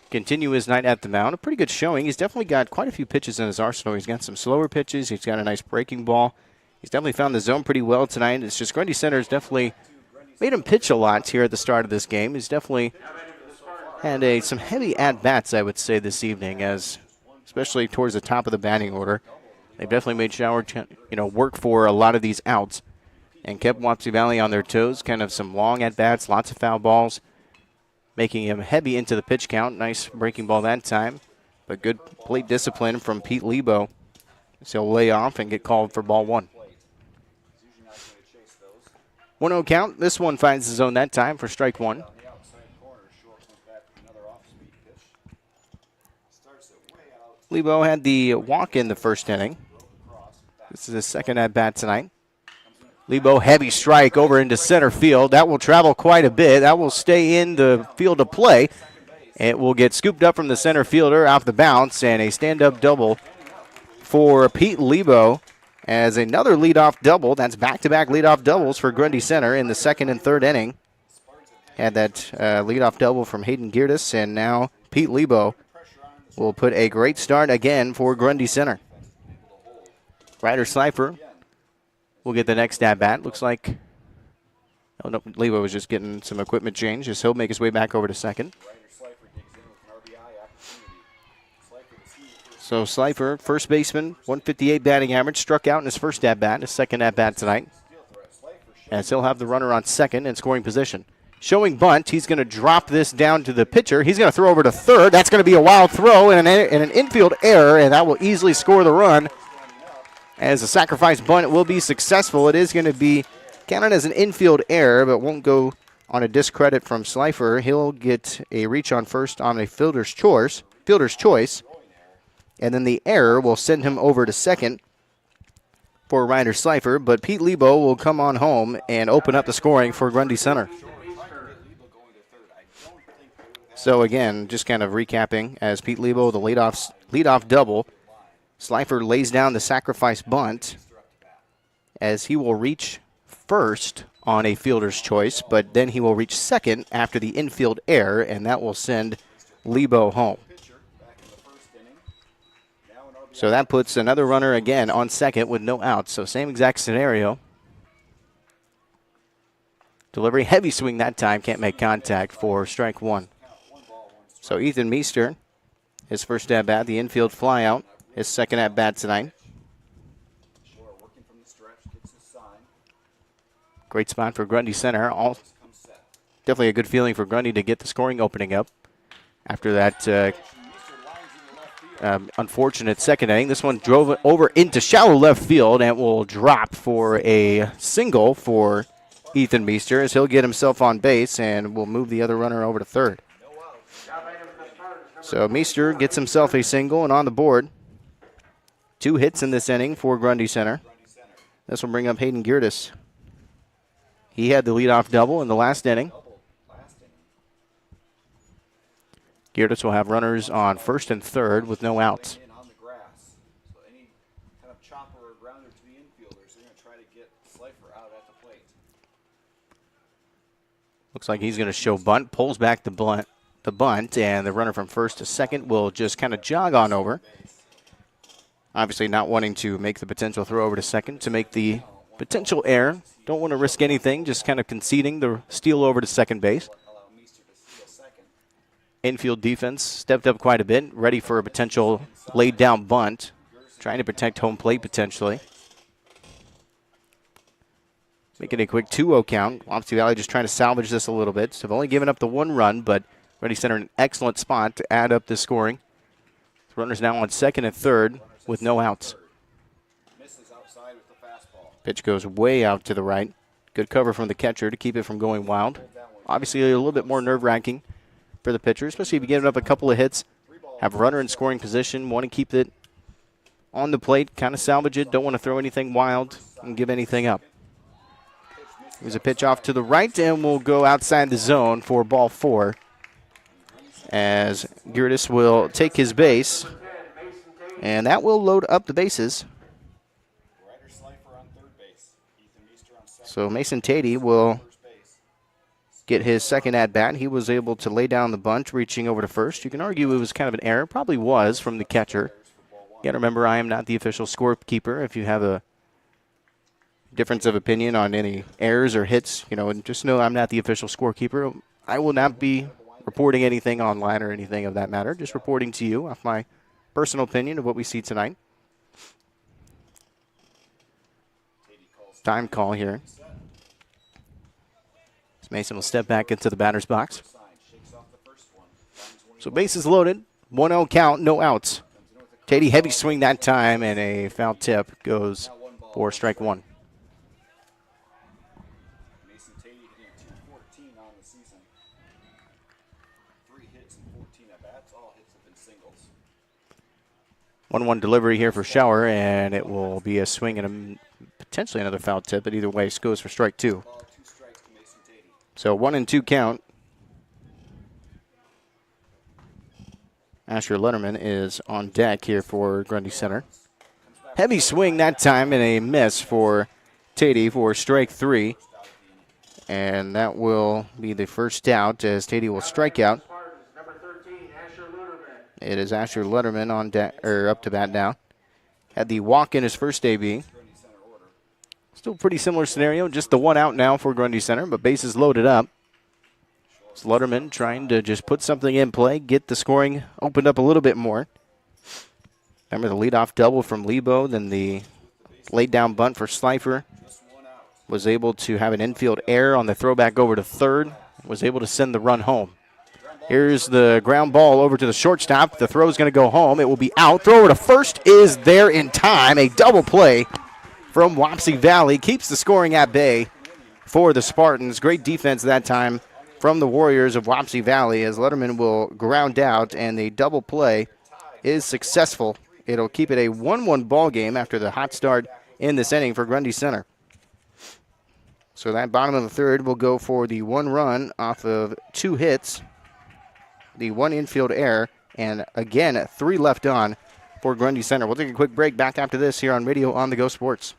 continue his night at the mound. A pretty good showing. He's definitely got quite a few pitches in his arsenal. He's got some slower pitches. He's got a nice breaking ball. He's definitely found the zone pretty well tonight. It's just Grundy Center's definitely made him pitch a lot here at the start of this game. He's definitely had some heavy at-bats, I would say, this evening, as especially towards the top of the batting order. They've definitely made Shower work for a lot of these outs and kept Wapsie Valley on their toes. Kind of some long at-bats, lots of foul balls, making him heavy into the pitch count. Nice breaking ball that time, but good plate discipline from Pete Lebo. So he'll lay off and get called for ball 1. 1-0 count. This one finds the zone that time for strike 1. Lebo had the walk in the first inning. This is his second at-bat tonight. Lebo, heavy strike over into center field. That will travel quite a bit. That will stay in the field of play. It will get scooped up from the center fielder off the bounce, and a stand-up double for Pete Lebo as another leadoff double. That's back-to-back leadoff doubles for Grundy Center in the second and third inning. Had that leadoff double from Hayden Geerdes, and now Pete Lebo will put a great start again for Grundy Center. Ryder Slifer will get the next at-bat. Looks like Lebo was just getting some equipment change as he'll make his way back over to second. So Slifer, first baseman, 158 batting average, struck out in his first at-bat, his second at-bat tonight. As he'll have the runner on second in scoring position. Showing bunt, he's going to drop this down to the pitcher. He's going to throw over to third. That's going to be a wild throw and an infield error, and that will easily score the run. As a sacrifice bunt, it will be successful. It is going to be counted as an infield error, but won't go on a discredit from Slifer. He'll get a reach on first on a fielder's choice. And then the error will send him over to second for Ryder Slifer, but Pete Lebo will come on home and open up the scoring for Grundy Center. So again, just kind of recapping, as Pete Lebo, the leadoff double, Slifer lays down the sacrifice bunt as he will reach first on a fielder's choice, but then he will reach second after the infield error, and that will send Lebo home. So that puts another runner again on second with no outs. So same exact scenario. Delivery, heavy swing that time, can't make contact for strike one. So Ethan Meester, his first at-bat, the infield flyout, his second at-bat tonight. Great spot for Grundy Center. Definitely a good feeling for Grundy to get the scoring opening up after that unfortunate second inning. This one drove it over into shallow left field and will drop for a single for Ethan Meester as he'll get himself on base and will move the other runner over to third. So Meester gets himself a single and on the board. 2 hits in this inning for Grundy Center. This will bring up Hayden Geerdes. He had the leadoff double in the last inning. Geerdes will have runners on first and third with no outs. Looks like he's going to show bunt, pulls back the bunt, and the runner from first to second will just kind of jog on over. Obviously not wanting to make the potential throw over to second to make the potential error. Don't want to risk anything, just kind of conceding the steal over to second base. Infield defense stepped up quite a bit, ready for a potential laid down bunt, trying to protect home plate potentially. Making a quick 2-0 count. Wapsie Valley just trying to salvage this a little bit. So they've only given up the 1 run, but Grundy Center in an excellent spot to add up the scoring. The runners now on second and third with no outs. Pitch goes way out to the right. Good cover from the catcher to keep it from going wild. Obviously a little bit more nerve-wracking for the pitcher, especially if you give up a couple of hits, have a runner in scoring position, want to keep it on the plate, kind of salvage it, don't want to throw anything wild and give anything up. Here's a pitch off to the right, and we'll go outside the zone for ball 4 as Geerdes will take his base, and that will load up the bases. So Mason Tatey will get his second at-bat. He was able to lay down the bunt, reaching over to first. You can argue it was kind of an error. Probably was from the catcher. You got to remember, I am not the official scorekeeper. If you have a difference of opinion on any errors or hits, just know I'm not the official scorekeeper. I will not be reporting anything online or anything of that matter. Just reporting to you off my personal opinion of what we see tonight. Time call here. Mason will step back into the batter's box. So bases loaded, 1-0 count, no outs. Tatey heavy swing that time, and a foul tip goes for strike 1. Mason Tatey hitting .214 on the season. 3 hits and 14 at-bats. All hits have been singles. 1-1 delivery here for Schauer, and it will be a swing and potentially another foul tip, but either way, it goes for strike 2. So 1-2 count. Asher Letterman is on deck here for Grundy Center. Heavy swing that time and a miss for Tatey for strike 3. And that will be the first out as Tatey will strike out. Number 13, Asher Luderman. It is Asher Letterman on up to bat now. Had the walk in his first AB. Still pretty similar scenario, just the one out now for Grundy Center, but bases loaded up. It's Letterman trying to just put something in play, get the scoring opened up a little bit more. Remember the leadoff double from Lebo, then the laid down bunt for Slifer. Was able to have an infield error on the throwback over to third. Was able to send the run home. Here's the ground ball over to the shortstop. The throw is going to go home. It will be out. Throw over to first is there in time. A double play from Wapsie Valley keeps the scoring at bay for the Spartans. Great defense that time from the Warriors of Wapsie Valley as Letterman will ground out, and the double play is successful. It'll keep it a 1-1 ball game after the hot start in this inning for Grundy Center. So that bottom of the third will go for the 1 run off of 2 hits, the 1 infield error, and again, 3 left on for Grundy Center. We'll take a quick break. Back after this here on Radio On The Go Sports.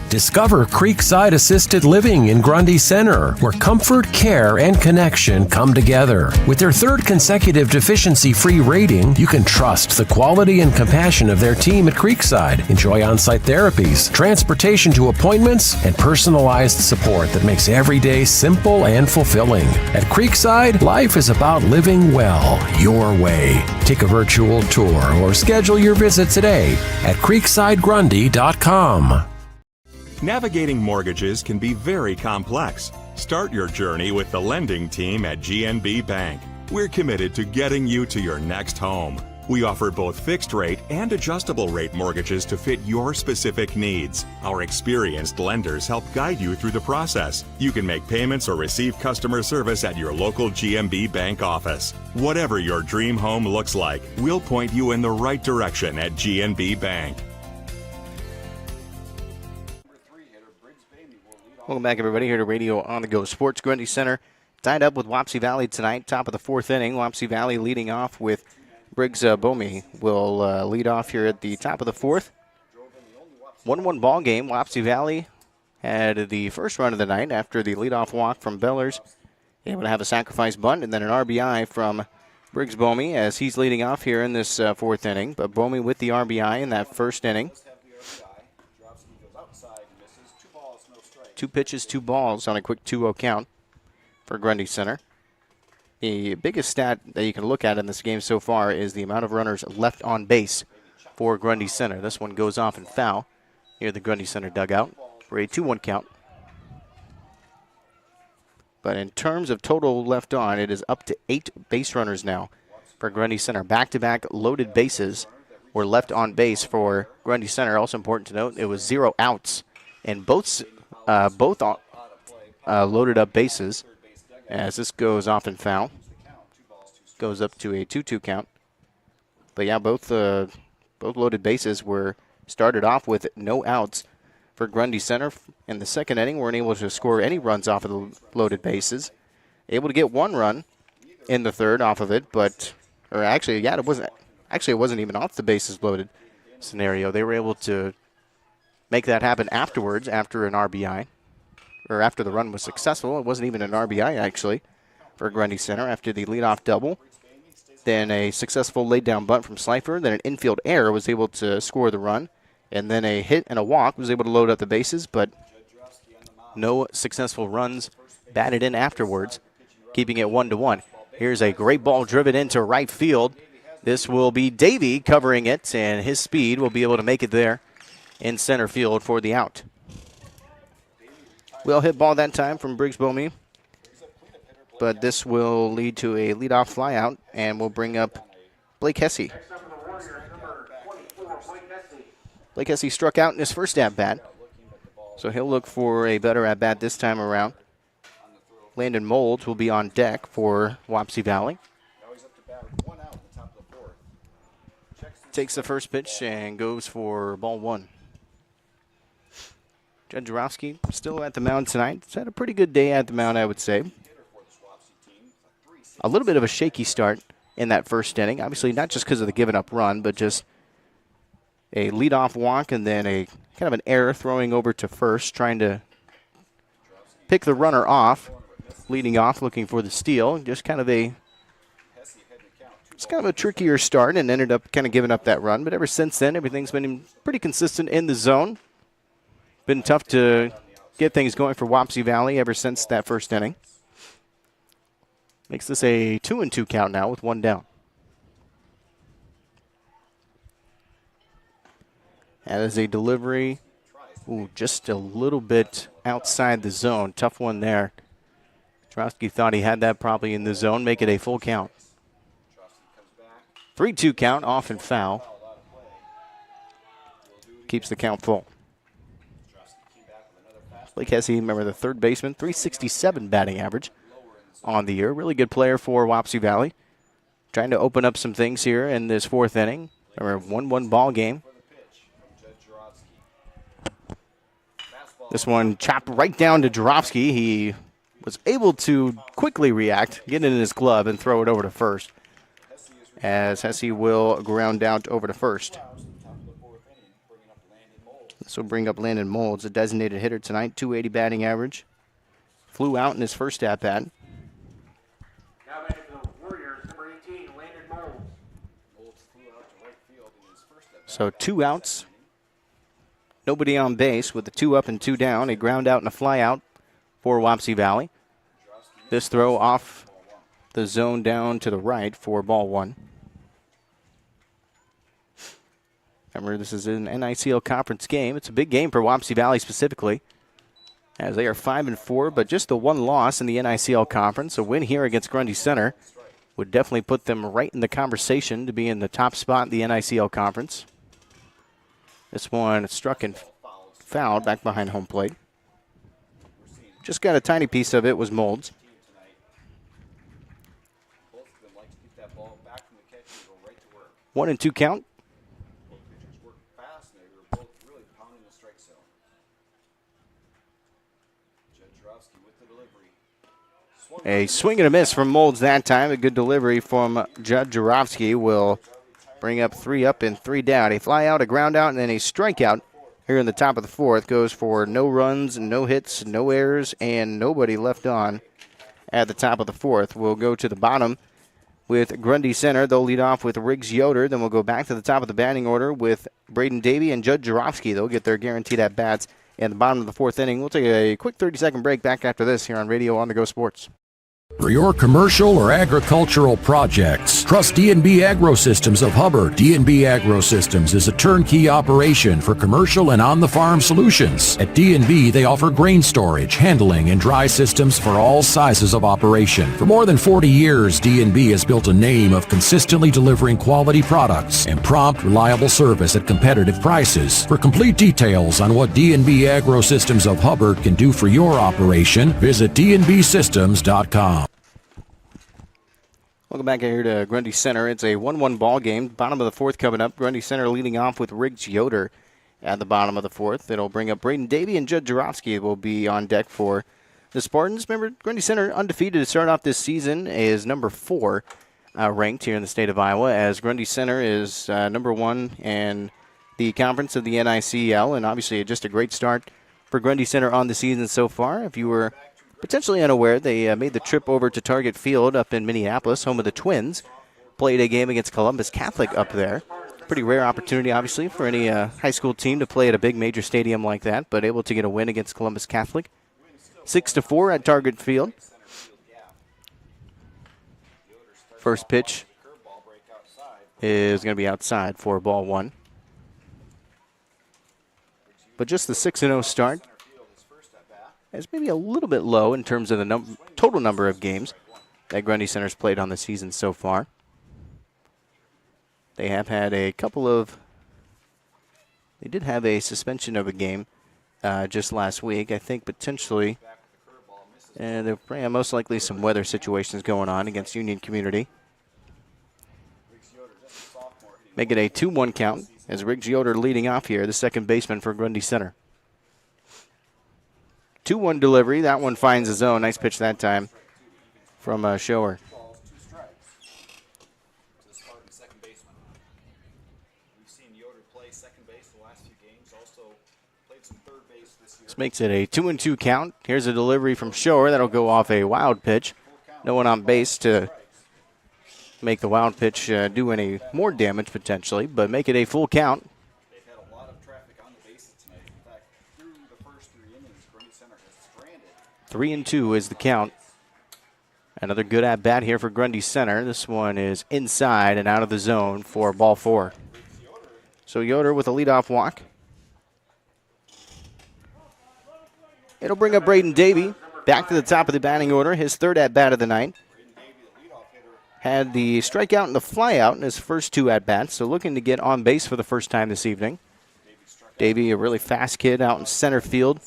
Discover Creekside Assisted Living in Grundy Center, where comfort, care, and connection come together. With their 3rd consecutive deficiency-free rating, you can trust the quality and compassion of their team at Creekside. Enjoy on-site therapies, transportation to appointments, and personalized support that makes every day simple and fulfilling. At Creekside, life is about living well, your way. Take a virtual tour or schedule your visit today at creeksidegrundy.com. Navigating mortgages can be very complex. Start your journey with the lending team at GNB Bank. We're committed to getting you to your next home. We offer both fixed rate and adjustable rate mortgages to fit your specific needs. Our experienced lenders help guide you through the process. You can make payments or receive customer service at your local GNB Bank office. Whatever your dream home looks like, we'll point you in the right direction at GNB Bank. Welcome back, everybody, here to Radio On The Go Sports. Grundy Center tied up with Wapsie Valley tonight, top of the 4th inning. Wapsie Valley leading off with Briggs Bomey will lead off here at the top of the 4th. 1-1 ball game. Wapsie Valley had the first run of the night after the leadoff walk from Bellers. Able to have a sacrifice bunt and then an RBI from Briggs Bomey as he's leading off here in this 4th inning. But Bomey with the RBI in that first inning. 2 pitches, 2 balls on a quick 2-0 count for Grundy Center. The biggest stat that you can look at in this game so far is the amount of runners left on base for Grundy Center. This one goes off and foul near the Grundy Center dugout for a 2-1 count. But in terms of total left on, it is up to 8 base runners now for Grundy Center. Back-to-back loaded bases were left on base for Grundy Center. Also important to note, it was 0 outs, and both loaded up bases as this goes off and foul. Goes up to a 2-2 count. But yeah, both loaded bases were started off with no outs for Grundy Center. In the second inning, weren't able to score any runs off of the loaded bases. Able to get 1 run in the third off of it, it wasn't even off the bases loaded scenario. They were able to make that happen afterwards, after an RBI, or after the run was successful. It wasn't even an RBI, actually, for Grundy Center after the leadoff double. Then a successful laid-down bunt from Slifer. Then an infield error was able to score the run. And then a hit and a walk was able to load up the bases, but no successful runs batted in afterwards, keeping it 1-1. Here's a great ball driven into right field. This will be Davey covering it, and his speed will be able to make it there in center field for the out. Well hit ball that time from Briggs Bomey, but this will lead to a leadoff flyout and will bring up Blake Hesse. Blake Hesse struck out in his first at-bat, so he'll look for a better at-bat this time around. Landon Molds will be on deck for Wapsie Valley. Takes the first pitch and goes for ball 1. Judgerowski still at the mound tonight. He's had a pretty good day at the mound, I would say. A little bit of a shaky start in that first inning. Obviously, not just because of the given up run, but just a leadoff walk and then a kind of an error throwing over to first, trying to pick the runner off, leading off, looking for the steal. Just kind of a trickier start and ended up kind of giving up that run. But ever since then, everything's been pretty consistent in the zone. Been tough to get things going for Wapsie Valley ever since that first inning. Makes this a 2-2 count now with one down. That is a delivery. Ooh, just a little bit outside the zone. Tough one there. Drofsky thought he had that probably in the zone. Make it a full count. 3-2 count, off and foul. Keeps the count full. Blake Hesse, remember the third baseman, 367 batting average on the year. Really good player for Wapsie Valley. Trying to open up some things here in this fourth inning. Remember, 1-1 ball game. This one chopped right down to Jarofsky. He was able to quickly react, get it in his glove, and throw it over to first. As Hesse will ground out over to first. This will bring up Landon Molds, a designated hitter tonight, 280 batting average. Flew out in his first at-bat. Now back to the Warriors, number 18, Landon Molds. So 2 outs. Nobody on base with the 2 up and 2 down. A ground out and a fly out for Wapsie Valley. This throw off the zone down to the right for ball 1. Remember, this is an NICL conference game. It's a big game for Wapsie Valley specifically, as they are 5-4, but just the 1 loss in the NICL conference. A win here against Grundy Center would definitely put them right in the conversation to be in the top spot in the NICL conference. This one struck and fouled back behind home plate. Just got a tiny piece of it was Molds. 1-2 count. A swing and a miss from Molds that time. A good delivery from Judd Jarofsky will bring up 3 up and 3 down. A fly out, a ground out, and then a strikeout here in the top of the 4th. Goes for no runs, no hits, no errors, and nobody left on at the top of the 4th. We'll go to the bottom with Grundy Center. They'll lead off with Riggs Yoder. Then we'll go back to the top of the batting order with Braden Davey and Judd Jarofsky. They'll get their guaranteed at-bats at the bottom of the 4th inning. We'll take a quick 30-second break back after this here on Radio On The Go Sports. For your commercial or agricultural projects, trust D&B Agrosystems of Hubbard. D&B Agrosystems is a turnkey operation for commercial and on-the-farm solutions. At D&B, they offer grain storage, handling, and dry systems for all sizes of operation. For more than 40 years, D&B has built a name of consistently delivering quality products and prompt, reliable service at competitive prices. For complete details on what D&B Agrosystems of Hubbard can do for your operation, visit dnbsystems.com. Welcome back here to Grundy Center. It's a 1-1 ball game. Bottom of the 4th coming up. Grundy Center leading off with Riggs Yoder at the bottom of the 4th. It'll bring up Braden Davey and Judd Jarofsky will be on deck for the Spartans. Remember, Grundy Center undefeated to start off this season is number 4 ranked here in the state of Iowa, as Grundy Center is number 1 in the conference of the NICL, and obviously just a great start for Grundy Center on the season so far. If you were potentially unaware, they made the trip over to Target Field up in Minneapolis, home of the Twins. Played a game against Columbus Catholic up there. Pretty rare opportunity, obviously, for any high school team to play at a big major stadium like that, but able to get a win against Columbus Catholic. 6-4 at Target Field. First pitch is going to be outside for ball 1. But just the 6-0 start is maybe a little bit low in terms of the total number of games that Grundy Center's played on the season so far. They have had a couple of... They did have a suspension of a game just last week. I think potentially, and there are most likely some weather situations going on against Union Community. Make it a 2-1 count as Riggs Yoder leading off here, the second baseman for Grundy Center. 2-1 delivery. That one finds the zone. Nice pitch that time from Shower. We've seen Yoder play second Makes it a 2-2 count. Here's a delivery from Shower. That'll go off a wild pitch. No one on base to make the wild pitch do any more damage potentially, but make it a full count. They've had a lot of traffic on the bases tonight. In fact, through the first 3 innings, Grundy Center has stranded. 3-2 is the count. Another good at bat here for Grundy Center. This one is inside and out of the zone for ball 4. So Yoder with a leadoff walk. It'll bring up Braden Davey back to the top of the batting order. His 3rd at bat of the night. Had the strikeout and the flyout in his first 2 at bats, so looking to get on base for the first time this evening. Davey, a really fast kid out in center field,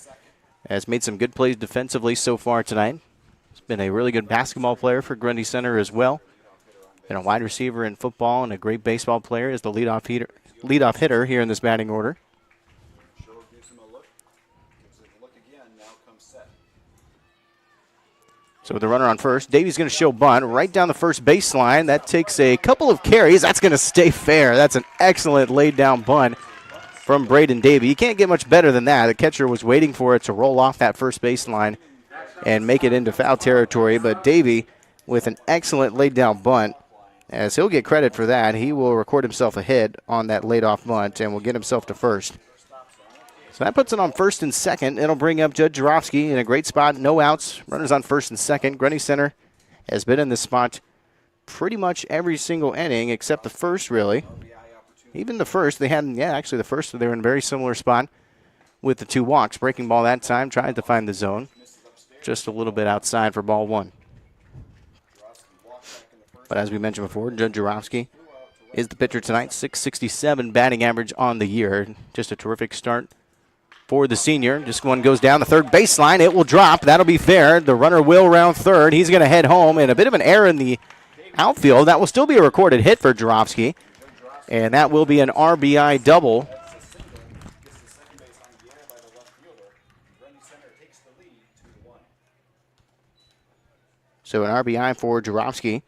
has made some good plays defensively so far tonight. He's been a really good basketball player for Grundy Center as well. Been a wide receiver in football and a great baseball player as the leadoff hitter here in this batting order. Show gives him a look. Gives it a look again. Now comes set. So with the runner on first, Davey's going to show bunt right down the first baseline. That takes a couple of carries. That's going to stay fair. That's an excellent laid down bunt from Braden Davey. You can't get much better than that. The catcher was waiting for it to roll off that first baseline and make it into foul territory, but Davey with an excellent laid down bunt. As he'll get credit for that, he will record himself a hit on that laid off bunt and will get himself to first. So that puts it on first and second. It'll bring up Judd Jarofsky in a great spot. No outs. Runners on first and second. Grundy Center has been in this spot pretty much every single inning except the first, really. Even the first, they had, actually the first, they were in a very similar spot with the 2 walks. Breaking ball that time, tried to find the zone. Just a little bit outside for ball 1. But as we mentioned before, Judd Jarofsky is the pitcher tonight. .667 batting average on the year. Just a terrific start for the senior. Just one goes down the third baseline. It will drop. That'll be fair. The runner will round third. He's going to head home, and a bit of an error in the outfield. That will still be a recorded hit for Jarofsky, and that will be an RBI double. So an RBI for Jarofsky.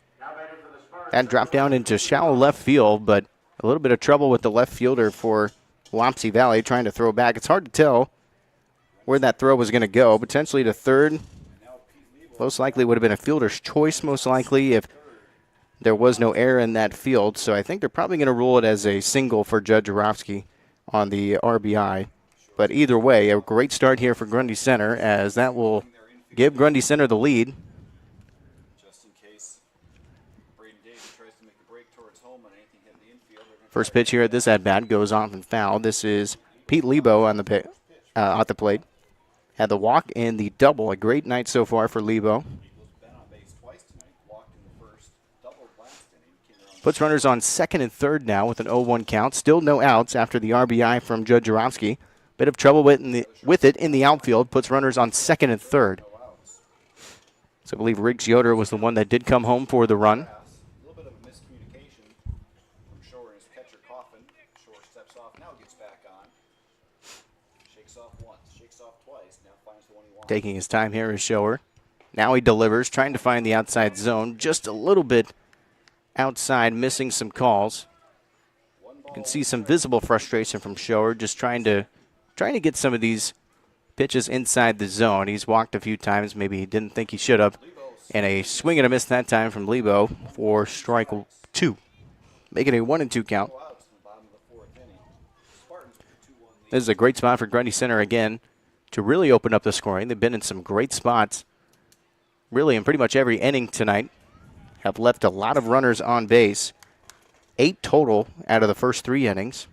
That dropped down into shallow left field, but a little bit of trouble with the left fielder for Wapsie Valley trying to throw back. It's hard to tell where that throw was going to go. Potentially to third. Most likely would have been a fielder's choice, most likely, if there was no error in that field. So I think they're probably going to rule it as a single for Judd Jarofsky on the RBI. But either way, a great start here for Grundy Center, as that will give Grundy Center the lead. First pitch here at this at-bat goes off and foul. This is Pete Lebo on the at the plate. Had the walk and the double. A great night so far for Lebo. Puts runners on second and third now with an 0-1 count. Still no outs after the RBI from Judd Jarofsky. Bit of trouble with it in the outfield. Puts runners on second and third. So I believe Riggs Yoder was the one that did come home for the run. Taking his time here is Shower. Now he delivers, trying to find the outside zone. Just a little bit outside, missing some calls. You can see some visible frustration from Shower, just trying to get some of these pitches inside the zone. He's walked a few times, maybe he didn't think he should have. And a swing and a miss that time from Lebo for strike 2. Making a 1-2 count. This is a great spot for Grundy Center again to really open up the scoring. They've been in some great spots, really in pretty much every inning tonight. Have left a lot of runners on base. 8 total out of the first 3 innings.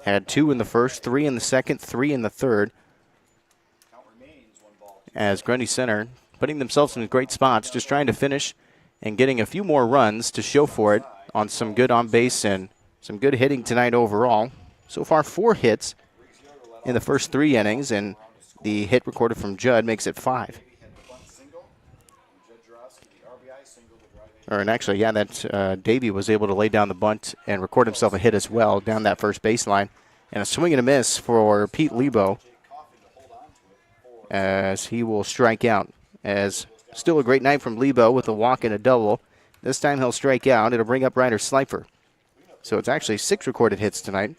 Had 2 in the first, 3 in the second, 3 in the third. As Grundy Center putting themselves in great spots, just trying to finish and getting a few more runs to show for it on some good on base and some good hitting tonight overall. So far 4 hits in the first 3 innings, and the hit recorded from Judd makes it 5. That Davey was able to lay down the bunt and record himself a hit as well down that first baseline. And a swing and a miss for Pete Lebo as he will strike out. As still a great night from Lebo with a walk and a double. This time he'll strike out. It'll bring up Ryder Slifer. So it's actually 6 recorded hits tonight.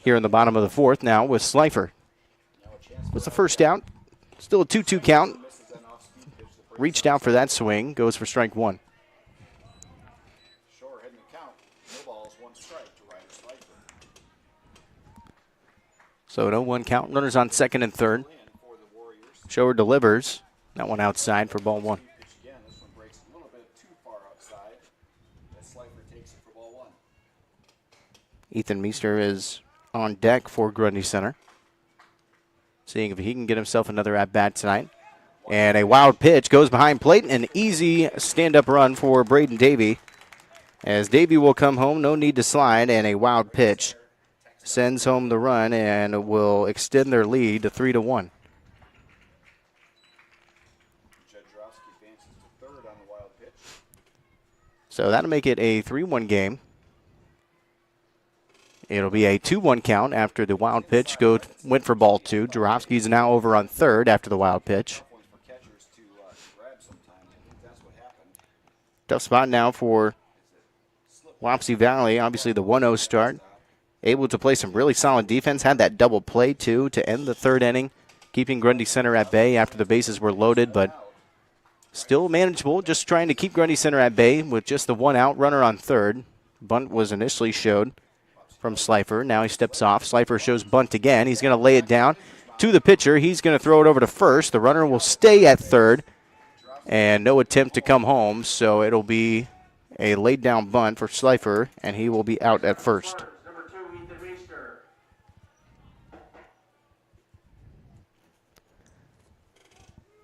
Here in the bottom of the 4th now with Slifer. was the first out. Still a 2-2 count. Reached out for that swing. Goes for strike one. Shore heading the count. No balls, 1 strike to Ryder Slifer. So an 0-1 count. Runners on second and third. For the Warriors. Shower delivers. That one outside for ball one. Pitch again. This one breaks a little bit too far outside. As Slifer takes it for ball 1. Ethan Meester is on deck for Grundy Center. Seeing if he can get himself another at-bat tonight. And a wild pitch goes behind plate. An easy stand-up run for Braden Davey. As Davey will come home, no need to slide, and a wild pitch sends home the run and will extend their lead to 3-1. Jedrzejowski advances to third on the wild pitch. So that'll make it a 3-1 game. It'll be a 2-1 count after the wild pitch went for ball two. Jarofsky's now over on third after the wild pitch. For catchers to grab sometimes. I think that's what happened. Tough spot now for Wapsie Valley. Obviously the 1-0 start. Able to play some really solid defense. Had that double play, too, to end the third inning. Keeping Grundy Center at bay after the bases were loaded, but still manageable. Just trying to keep Grundy Center at bay with just the 1 out, runner on third. Bunt was initially showed from Slifer. Now he steps off. Slifer shows bunt again. He's going to lay it down to the pitcher. He's going to throw it over to first. The runner will stay at third. And no attempt to come home, so it'll be a laid down bunt for Slifer, and he will be out at first. Number 2, Ethan Meester.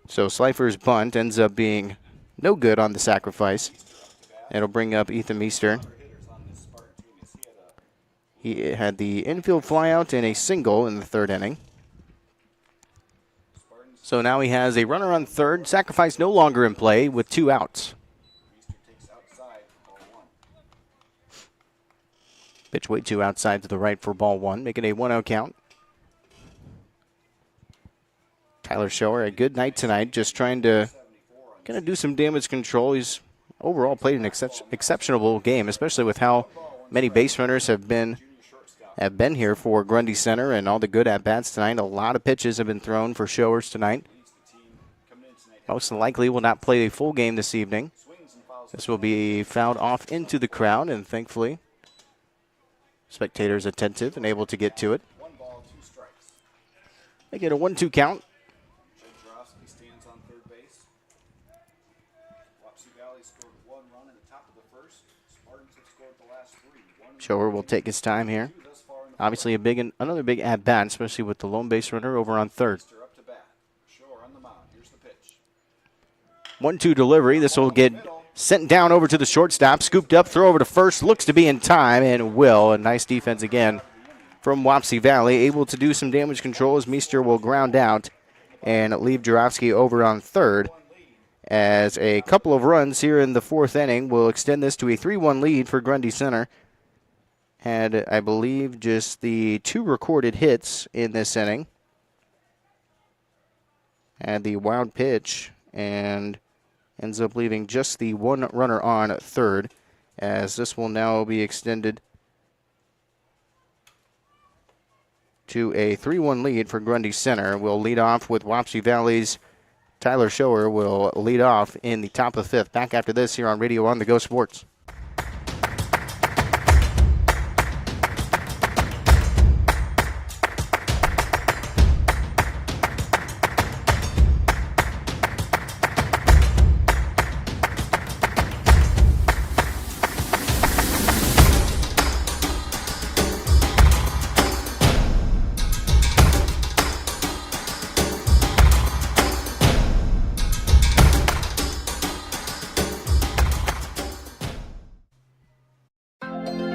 So Slifer's bunt ends up being no good on the sacrifice. It'll bring up Ethan Meester. He had the infield flyout and a single in the third inning. So now he has a runner on third. Sacrifice no longer in play with 2 outs. Pitch way too outside to the right for ball 1, making a 1-0 count. Tyler Shower, a good night tonight, just trying to kind of do some damage control. He's overall played an exceptional game, especially with how many base runners have been here for Grundy Center and all the good at-bats tonight. A lot of pitches have been thrown for Showers tonight. Most likely will not play a full game this evening. This will be fouled off into the crowd, and thankfully spectators attentive and able to get to it. 1 ball, 2 strikes. They get a 1-2 count. Jedrzejowski stands on third base. Wapsie Valley scored 1 run in the top of the first. Spartans have scored the last 3. Shower will take his time here. Obviously another big at-bat, especially with the lone base runner over on third. Up to bat. Shore on the mound. Here's the pitch. 1-2 delivery. This will get sent down over to the shortstop. Scooped up, throw over to first. Looks to be in time and will. A nice defense again from Wapsie Valley. Able to do some damage control as Meester will ground out and leave Jarofsky over on third. As a couple of runs here in the 4th inning will extend this to a 3-1 lead for Grundy Center. Had, I believe, just the 2 recorded hits in this inning. Had the wild pitch and ends up leaving just the 1 runner on third, as this will now be extended to a 3-1 lead for Grundy Center. We'll lead off with Wapsie Valley's Tyler Shower will lead off in the top of the 5th. Back after this here on Radio On The Go Sports.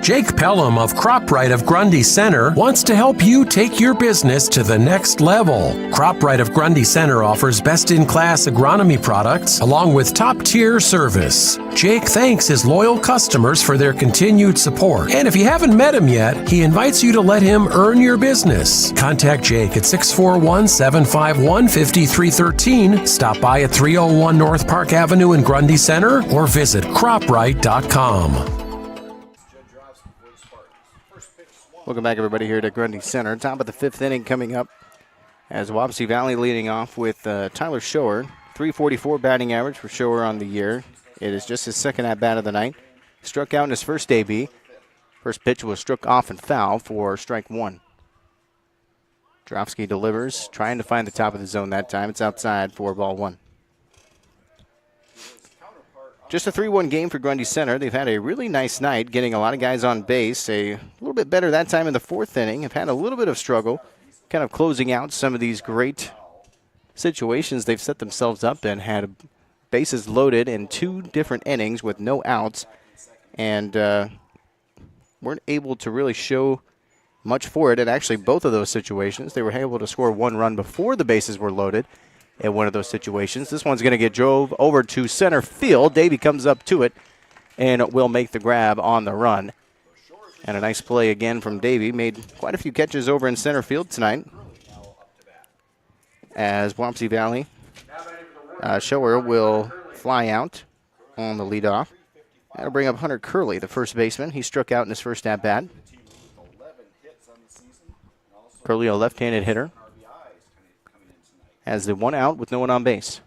Jake Pelham of CropRite of Grundy Center wants to help you take your business to the next level. CropRite of Grundy Center offers best-in-class agronomy products along with top-tier service. Jake thanks his loyal customers for their continued support. And if you haven't met him yet, he invites you to let him earn your business. Contact Jake at 641-751-5313. Stop by at 301 North Park Avenue in Grundy Center or visit CropRite.com. Welcome back, everybody, here to Grundy Center. Top of the 5th inning coming up As Wapsie Valley leading off with Tyler Shower. 344 batting average for Shower on the year. It is just his second at-bat of the night. Struck out in his first AB. First pitch was struck off and foul for strike one. Drofsky delivers, trying to find the top of the zone that time. It's outside for ball one. Just a 3-1 game for Grundy Center. They've had a really nice night, getting a lot of guys on base. A little bit better that time in the fourth inning. Have had a little bit of struggle, kind of closing out some of these great situations they've set themselves up in. Had bases loaded in 2 different innings with no outs, and weren't able to really show much for it. And actually, both of those situations, they were able to score 1 run before the bases were loaded in one of those situations. This one's going to get drove over to center field. Davey comes up to it and will make the grab on the run. And a nice play again from Davey. Made quite a few catches over in center field tonight. As Wapsie Valley, Shower will fly out on the leadoff. That'll bring up Hunter Curley, the first baseman. He struck out in his first at-bat. Curley, a left-handed hitter, has the 1 out with no one on base.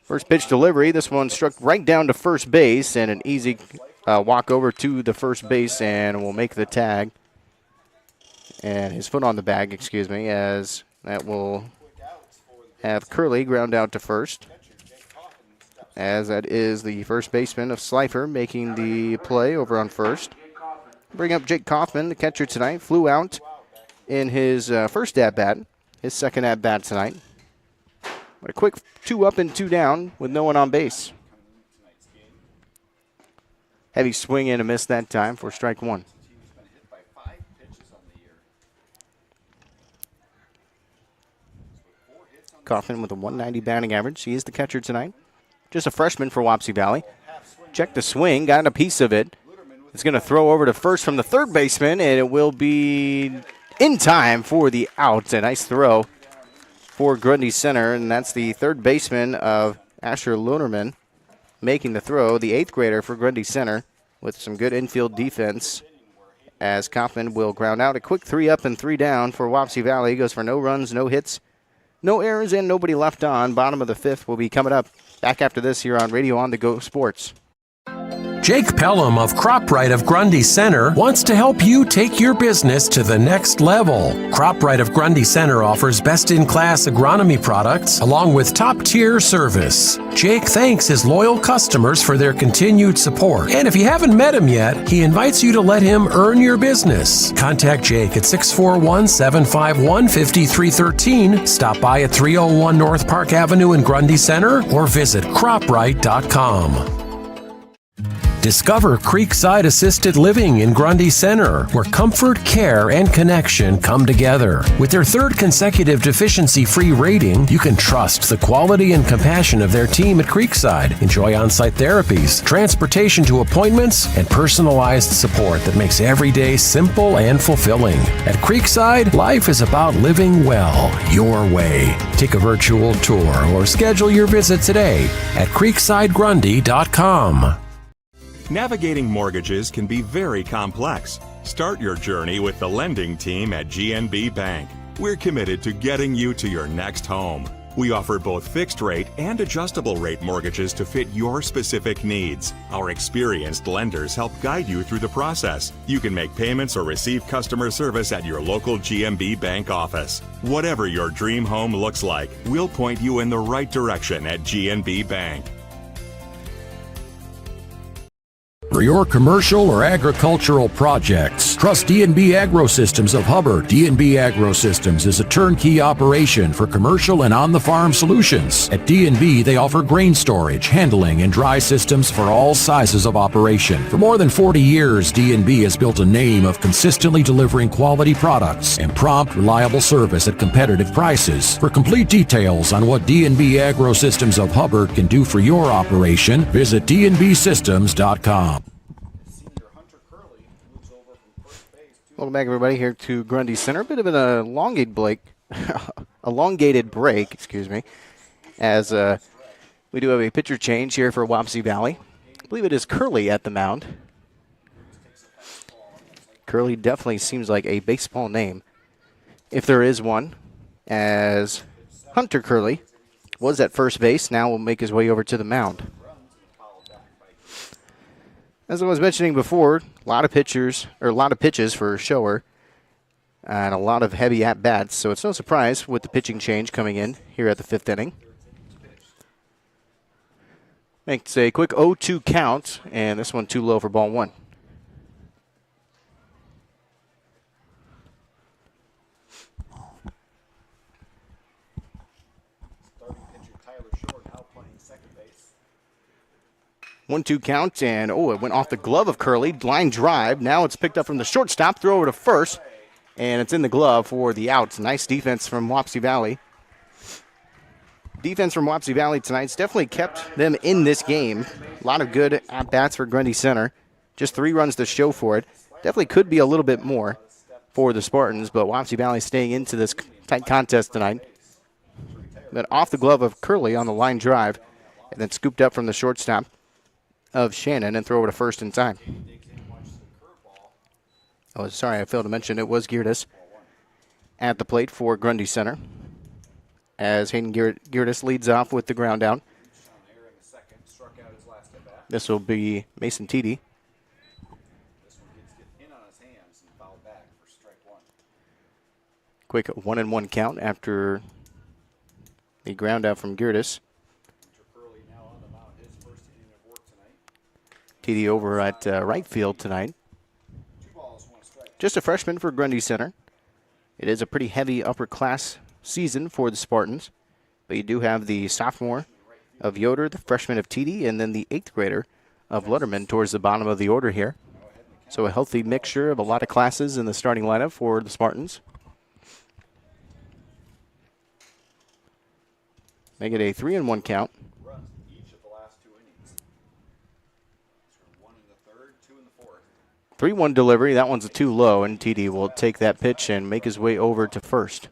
First pitch delivery. This one struck right down to first base, and an easy walk over to the first base, and will make the tag. And his foot on the bag, excuse me, as that will have Curley ground out to first. As that is the first baseman of Slifer making the play over on first. Bring up Jake Kaufman, the catcher tonight. Flew out in his first at-bat, his second at-bat tonight. But a quick 2 up and 2 down with no one on base. Heavy swing and a miss that time for strike one. Kaufman with a 190 batting average. He is the catcher tonight. Just a freshman for Wapsie Valley. Checked the swing, got a piece of it. It's going to throw over to first from the third baseman, and it will be in time for the out. A nice throw for Grundy Center, and that's the third baseman of Asher Lunerman making the throw, the 8th grader for Grundy Center, with some good infield defense, as Kaufman will ground out. A quick 3 up and 3 down for Wapsie Valley. Goes for no runs, no hits, no errors, and nobody left on. Bottom of the 5th will be coming up. Back after this here on Radio On The Go Sports. Jake Pelham of CropRite of Grundy Center wants to help you take your business to the next level. CropRite of Grundy Center offers best-in-class agronomy products along with top-tier service. Jake thanks his loyal customers for their continued support. And if you haven't met him yet, he invites you to let him earn your business. Contact Jake at 641-751-5313. Stop by at 301 North Park Avenue in Grundy Center or visit croprite.com. Discover Creekside Assisted Living in Grundy Center, where comfort, care, and connection come together. With their 3rd consecutive deficiency-free rating, you can trust the quality and compassion of their team at Creekside. Enjoy on-site therapies, transportation to appointments, and personalized support that makes every day simple and fulfilling. At Creekside, life is about living well, your way. Take a virtual tour or schedule your visit today at creeksidegrundy.com. Navigating mortgages can be very complex. Start your journey with the lending team at GNB Bank. We're committed to getting you to your next home. We offer both fixed rate and adjustable rate mortgages to fit your specific needs. Our experienced lenders help guide you through the process. You can make payments or receive customer service at your local GNB Bank office. Whatever your dream home looks like, we'll point you in the right direction at GNB Bank. For your commercial or agricultural projects, trust D&B Agro-Systems of Hubbard. D&B Agro-Systems is a turnkey operation for commercial and on-the-farm solutions. At D&B, they offer grain storage, handling, and dry systems for all sizes of operation. For more than 40 years, D&B has built a name of consistently delivering quality products and prompt, reliable service at competitive prices. For complete details on what D&B Agro-Systems of Hubbard can do for your operation, visit dnbsystems.com. Welcome back, everybody, here to Grundy Center. A bit of an elongated break, as we do have a pitcher change here for Wapsie Valley. I believe it is Curley at the mound. Curley definitely seems like a baseball name, if there is one, as Hunter Curley was at first base, now will make his way over to the mound. As I was mentioning before, a lot of pitches for Shower, and a lot of heavy at-bats, so it's no surprise with the pitching change coming in here at the 5th inning. Makes a quick 0-2 count, and this one too low for ball 1. Starting pitcher Tyler Short now playing second base. 1-2 count, and it went off the glove of Curley. Line drive. Now it's picked up from the shortstop. Throw over to first, and it's in the glove for the out. Nice defense from Wapsie Valley. Defense from Wapsie Valley tonight's definitely kept them in this game. A lot of good at-bats for Grundy Center. Just 3 runs to show for it. Definitely could be a little bit more for the Spartans, but Wapsie Valley staying into this tight contest tonight. But off the glove of Curley on the line drive, and then scooped up from the shortstop of Shannon and throw over to first in time. Oh, sorry, I failed to mention it was Geerdes at the plate for Grundy Center, as Hayden Geerdes leads off with the ground out. This will be Mason Teedy. Quick 1-1 count after the ground out from Geerdes. Teedy over at right field tonight. Just a freshman for Grundy Center. It is a pretty heavy upper class season for the Spartans, but you do have the sophomore of Yoder, the freshman of Teedy, and then the 8th grader of Lutterman towards the bottom of the order here. So a healthy mixture of a lot of classes in the starting lineup for the Spartans. Make it a 3-1 count. 3-1 delivery. That one's a too low, and TD will take that pitch and make his way over to first.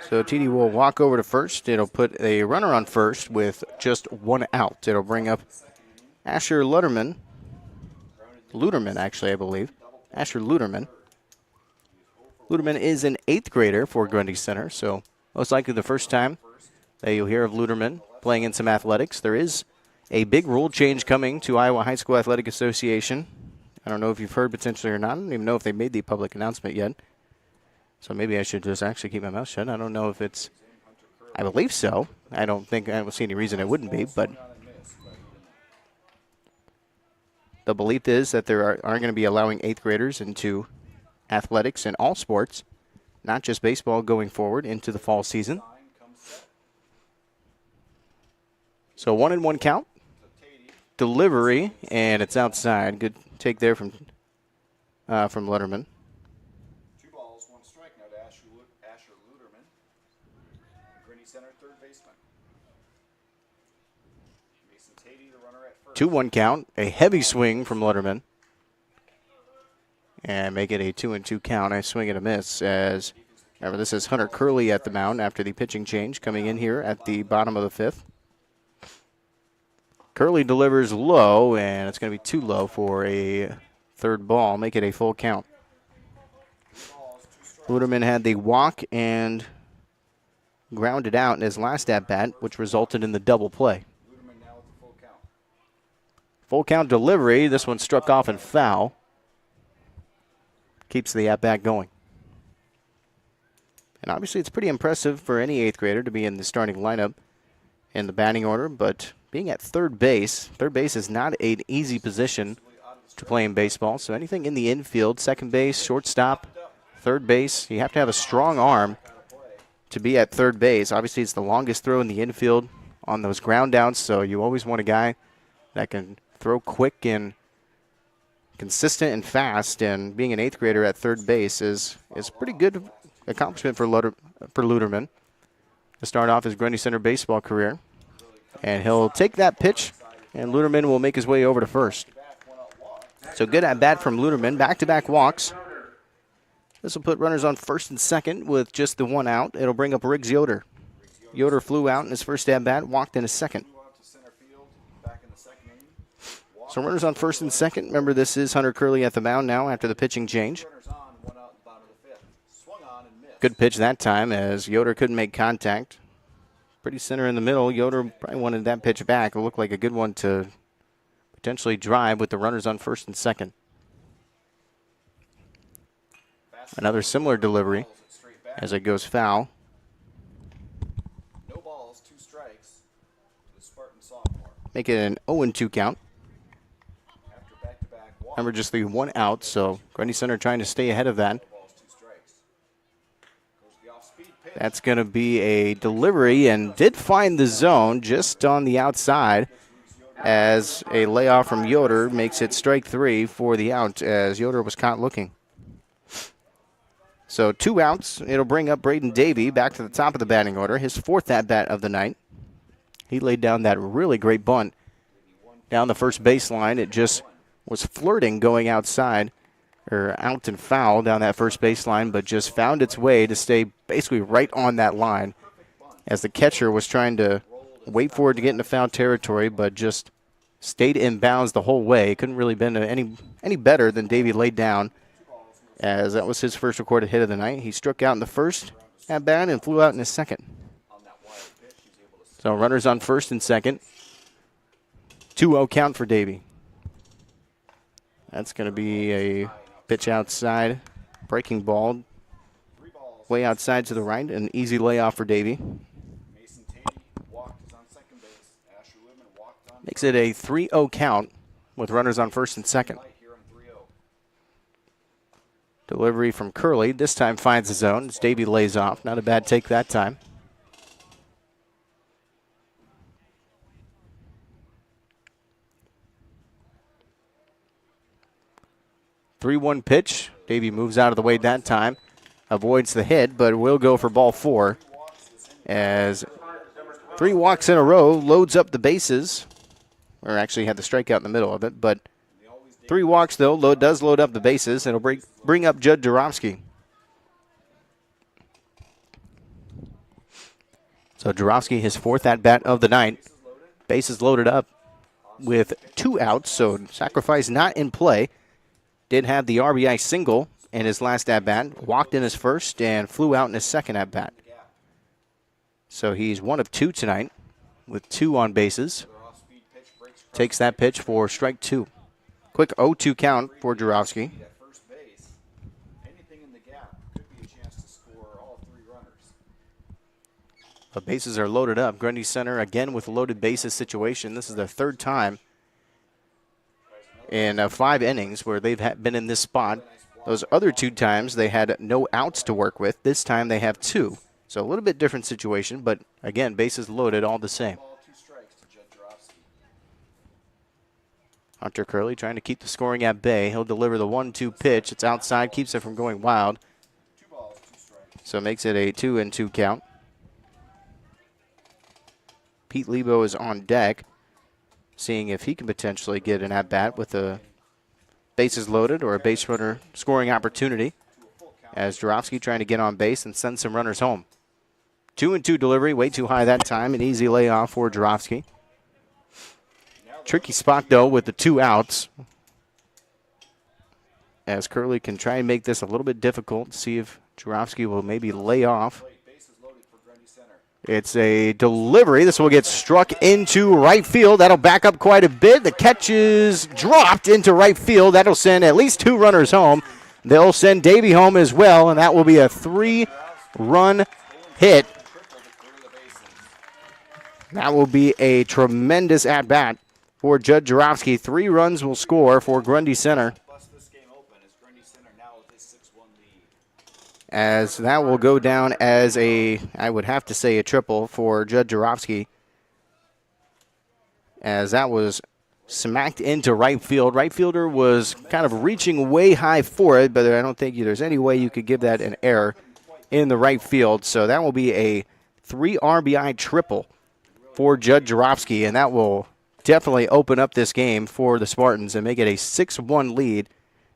So TD will walk over to first. It'll put a runner on first with just 1 out. It'll bring up Asher Luderman. Luderman, actually, I believe. Asher Luderman. Luderman is an 8th grader for Grundy Center, so most likely the first time that you'll hear of Luderman playing in some athletics. There is a big rule change coming to Iowa High School Athletic Association. I don't know if you've heard potentially or not. I don't even know if they made the public announcement yet. So maybe I should just actually keep my mouth shut. I don't know if it's, I believe so. I don't see any reason it wouldn't be, but the belief is that there aren't going to be allowing 8th graders into athletics in all sports, not just baseball, going forward into the fall season. So 1-1 count. Delivery, and it's outside. Good take there from Letterman. 2 balls, 1 strike now to Asher Luderman. Grundy Center, 3rd baseman. Mason Tatey, the runner at first. 2-1 count. A heavy swing from Letterman. And make it a 2-2 count. A swing and a miss, as remember, this is Hunter Curley at the mound after the pitching change coming in here at the bottom of the 5th. Curley delivers low, and it's going to be too low for a 3rd ball. Make it a full count. Luderman had the walk and grounded out in his last at-bat, which resulted in the double play. Full count delivery. This one struck off and foul. Keeps the at-bat going. And obviously it's pretty impressive for any 8th grader to be in the starting lineup in the batting order, but being at third base is not an easy position to play in baseball. So anything in the infield, second base, shortstop, third base, you have to have a strong arm to be at third base. Obviously, it's the longest throw in the infield on those ground downs, so you always want a guy that can throw quick and consistent and fast. And being an 8th grader at third base is a pretty good accomplishment for Luderman to start off his Grundy Center baseball career. And he'll take that pitch, and Luderman will make his way over to first. So good at bat from Luderman. Back-to-back walks. This will put runners on first and second with just the 1 out. It'll bring up Riggs Yoder. Yoder flew out in his first at bat, walked in his second. So runners on first and second. Remember, this is Hunter Curley at the mound now after the pitching change. Runners on, one out in the bottom of the fifth. Swung on and missed. Good pitch that time as Yoder couldn't make contact. Pretty center in the middle. Yoder probably wanted that pitch back. It looked like a good one to potentially drive with the runners on first and second. Another similar delivery as it goes foul. No balls, 2 strikes to the Spartan sophomore. Make it an 0-2 count. After back-to-back walks, Remember, just the 1 out, so Grundy Center trying to stay ahead of that. no balls, 2 strikes. Goes the off-speed pitch. That's going to be a delivery and did find the zone just on the outside as a layoff from Yoder makes it strike 3 for the out as Yoder was caught looking. So 2 outs. It'll bring up Braden Davey back to the top of the batting order, his 4th at-bat of the night. He laid down that really great bunt down the first baseline. It just was flirting going outside or out and foul down that first baseline, but just found its way to stay basically right on that line as the catcher was trying to wait for it to get into foul territory, but just stayed in bounds the whole way. Couldn't really been any better than Davey laid down, as that was his first recorded hit of the night. He struck out in the first at bat and flew out in his second. So runners on first and second. 2-0 count for Davey. That's going to be a pitch outside, breaking ball, way outside to the right, an easy layoff for Davey. Mason Taney walked, is on second base. Asher Whitman walked on Makes it a 3-0 count with runners on first and second. light here on 3-0. Delivery from Curley. This time finds the zone as Davey lays off. Not a bad take that time. Three-one pitch. Davey moves out of the way that time. Avoids the hit, but will go for ball 4. As 3 walks in a row, loads up the bases. Or actually had the strikeout in the middle of it, but 3 walks, though, does load up the bases, and it'll bring up Judd Jarofsky. So Jarofsky, his 4th at-bat of the night. Bases loaded up with 2 outs, so sacrifice not in play. Did have the RBI single in his last at-bat. Walked in his first and flew out in his second at-bat. So he's 1 of 2 tonight with 2 on bases. Takes that pitch for strike 2. Quick 0-2 count for Jarofsky. At first base, anything in the gap could be a chance to score all 3 runners. The bases are loaded up. Grundy Center again with a loaded bases situation. This is their 3rd time in 5 innings where they've been in this spot. Those other 2 times they had no outs to work with. This time they have 2. So a little bit different situation, but again, bases loaded all the same. Ball, 2 strikes to Judd Jarofsky. Hunter Curley trying to keep the scoring at bay. He'll deliver the 1-2 pitch. It's outside, keeps it from going wild. 2 balls, 2 strikes. So makes it a 2-2 count. Pete Lebo is on deck, seeing if he can potentially get an at-bat with the bases loaded or a base runner scoring opportunity, as Jarofsky trying to get on base and send some runners home. 2-2 delivery, way too high that time. An easy layoff for Jarofsky. Tricky spot, though, with the 2 outs, as Curley can try and make this a little bit difficult. See if Jarofsky will maybe lay off. Bases loaded for Grundy Center. It's a delivery. This will get struck into right field. That'll back up quite a bit. The catch is dropped into right field. That'll send at least 2 runners home. They'll send Davey home as well, and that will be a 3-run hit. That will be a tremendous at-bat for Judd Jarofsky. 3 runs will score for Grundy Center, Bust this game open as Grundy Center now with his 6-1 lead. as that will go down as a, I would have to say, a triple for Judd Jarofsky, as that was smacked into right field. Right fielder was kind of reaching way high for it, but I don't think there's any way you could give that an error in the right field. So that will be a 3 RBI triple for Judd Jarofsky, and that will definitely open up this game for the Spartans and make it a 6-1 lead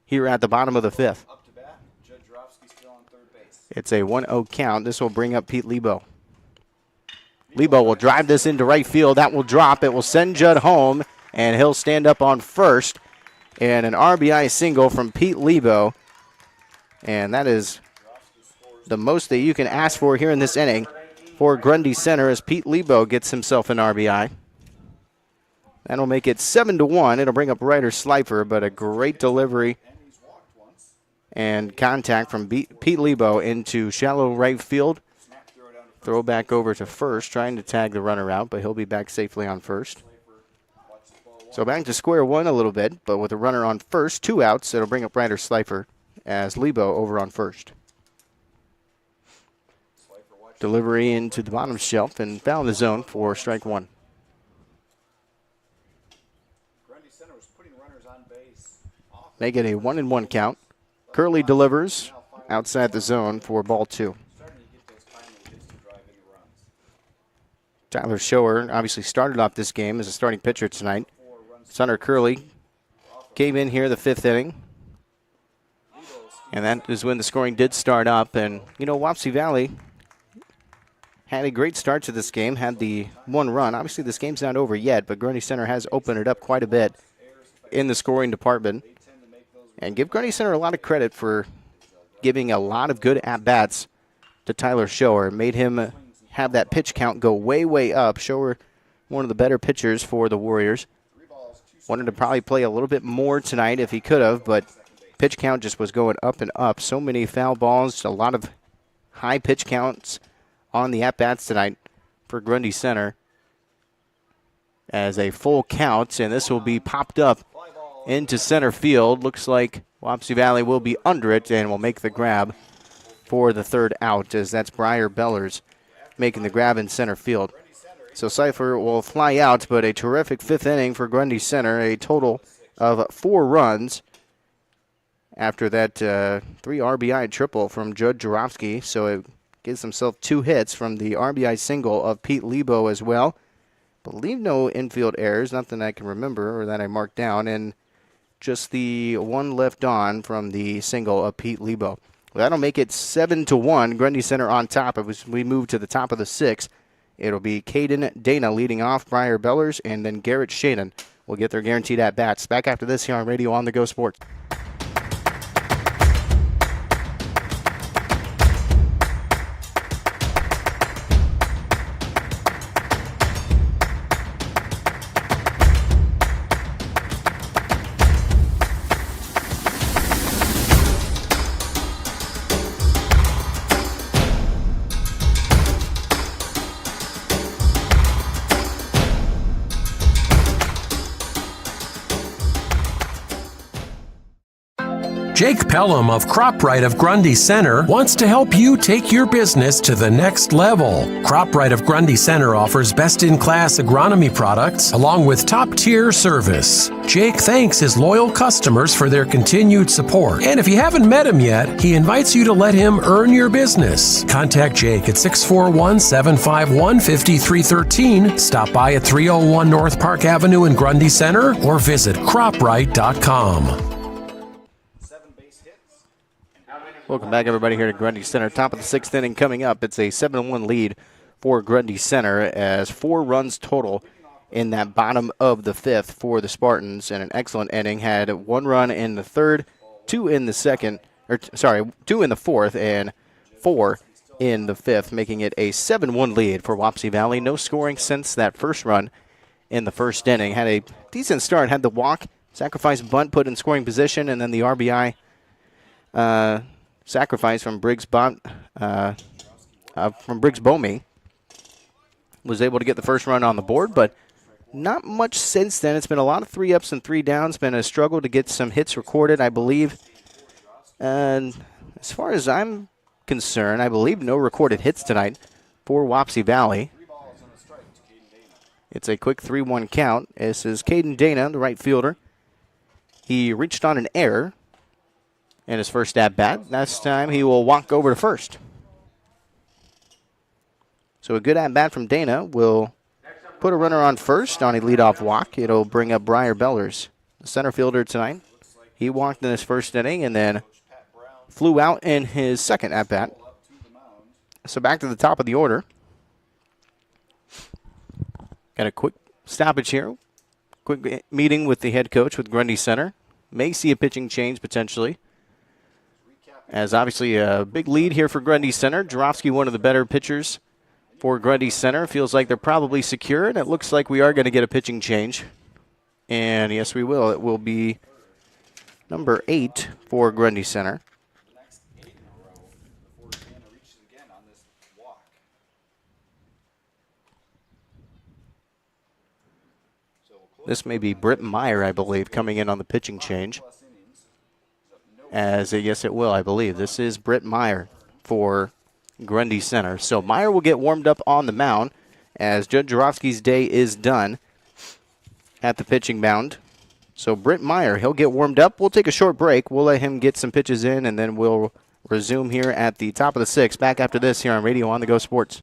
here at the bottom of the 5th. Up to bat, Judd Jarofsky still on third base. It's a 1-0 count. This will bring up Pete Lebo. Lebo will drive this into right field. That will drop. It will send Judd home. and he'll stand up on first. And an RBI single from Pete Lebo. And that is the most that you can ask for here in this inning for Grundy Center as Pete Lebo gets himself an RBI. That'll make it 7-1. It'll bring up Ryder Slifer, but a great delivery and contact from Pete Lebo into shallow right field. Throw back over to first, trying to tag the runner out, but he'll be back safely on first. So back to square one a little bit, but with a runner on first, 2 outs, it'll bring up Ryder Slifer as Lebo over on first. Delivery into the bottom shelf and foul in the zone for strike one. Make it a 1-1 count. Curley delivers outside the zone for ball 2. Tyler Shower obviously started off this game as a starting pitcher tonight. Hunter Curley came in here the 5th inning. And that is when the scoring did start up. And, you know, Wapsie Valley had a great start to this game, had the 1 run. Obviously, this game's not over yet, but Grundy Center has opened it up quite a bit in the scoring department. And give Grundy Center a lot of credit for giving a lot of good at-bats to Tyler Shower. It made him have that pitch count go way, way up. Shower, one of the better pitchers for the Warriors. Wanted to probably play a little bit more tonight if he could have, but pitch count just was going up and up. So many foul balls, a lot of high pitch counts on the at-bats tonight for Grundy Center as a full count, and this will be popped up into center field. Looks like Wapsie Valley will be under it and will make the grab for the 3rd out, as that's Briar Bellers making the grab in center field. So Slifer will fly out, but a terrific 5th inning for Grundy Center, a total of 4 runs after that 3 RBI triple from Judd Jarofsky. So it gives himself 2 hits from the RBI single of Pete Lebo as well. Believe no infield errors, nothing I can remember or that I marked down, and just the 1 left on from the single of Pete Lebo. Well, that'll make it 7-1. Grundy Center on top. As we move to the top of the 6th, it'll be Caden Dana leading off, Briar Bellers, and then Garrett Shaden will get their guaranteed at-bats. Back after this here on Radio On The Go Sports. Jake Pelham of CropRite of Grundy Center wants to help you take your business to the next level. CropRite of Grundy Center offers best-in-class agronomy products along with top-tier service. Jake thanks his loyal customers for their continued support. And if you haven't met him yet, he invites you to let him earn your business. Contact Jake at 641-751-5313. Stop by at 301 North Park Avenue in Grundy Center or visit croprite.com. Welcome back, everybody, here to Grundy Center. Top of the 6th inning coming up. It's a 7-1 lead for Grundy Center as 4 runs total in that bottom of the 5th for the Spartans. And an excellent inning. Had 1 run in the 3rd, 2 in the 2nd, 2 in the 4th, and 4 in the 5th, making it a 7-1 lead for Wapsie Valley. No scoring since that first run in the 1st inning. Had a decent start. Had the walk, sacrifice bunt put in scoring position, and then the RBI sacrifice from Briggs Bomey was able to get the first run on the board, but not much since then. It's been a lot of 3 ups and 3 downs. Been a struggle to get some hits recorded, I believe. And as far as I'm concerned, I believe no recorded hits tonight for Wapsie Valley. It's a quick 3-1 count. This is Caden Dana, the right fielder. He reached on an error in his first at-bat. This time he will walk over to first. So a good at-bat from Dana will put a runner on first on a leadoff walk. It'll bring up Briar Bellers, the center fielder tonight. He walked in his first inning and then flew out in his second at-bat. So back to the top of the order. Got a quick stoppage here. quick meeting with the head coach with Grundy Center. May see a pitching change potentially. As obviously a big lead here for Grundy Center. Jarofsky, one of the better pitchers for Grundy Center. Feels like they're probably secure, and it looks like we are going to get a pitching change. And yes, we will. It will be number 8 for Grundy Center. Next 8 in a row before Dana reaches again on this walk. This may be Britt Meyer, I believe, coming in on the pitching change. Yes, it will, I believe. This is Britt Meyer for Grundy Center. So Meyer will get warmed up on the mound as Judge Jarofsky's day is done at the pitching mound. So Britt Meyer, he'll get warmed up. We'll take a short break. We'll let him get some pitches in, and then we'll resume here at the top of the 6th. Back after this here on Radio On The Go Sports.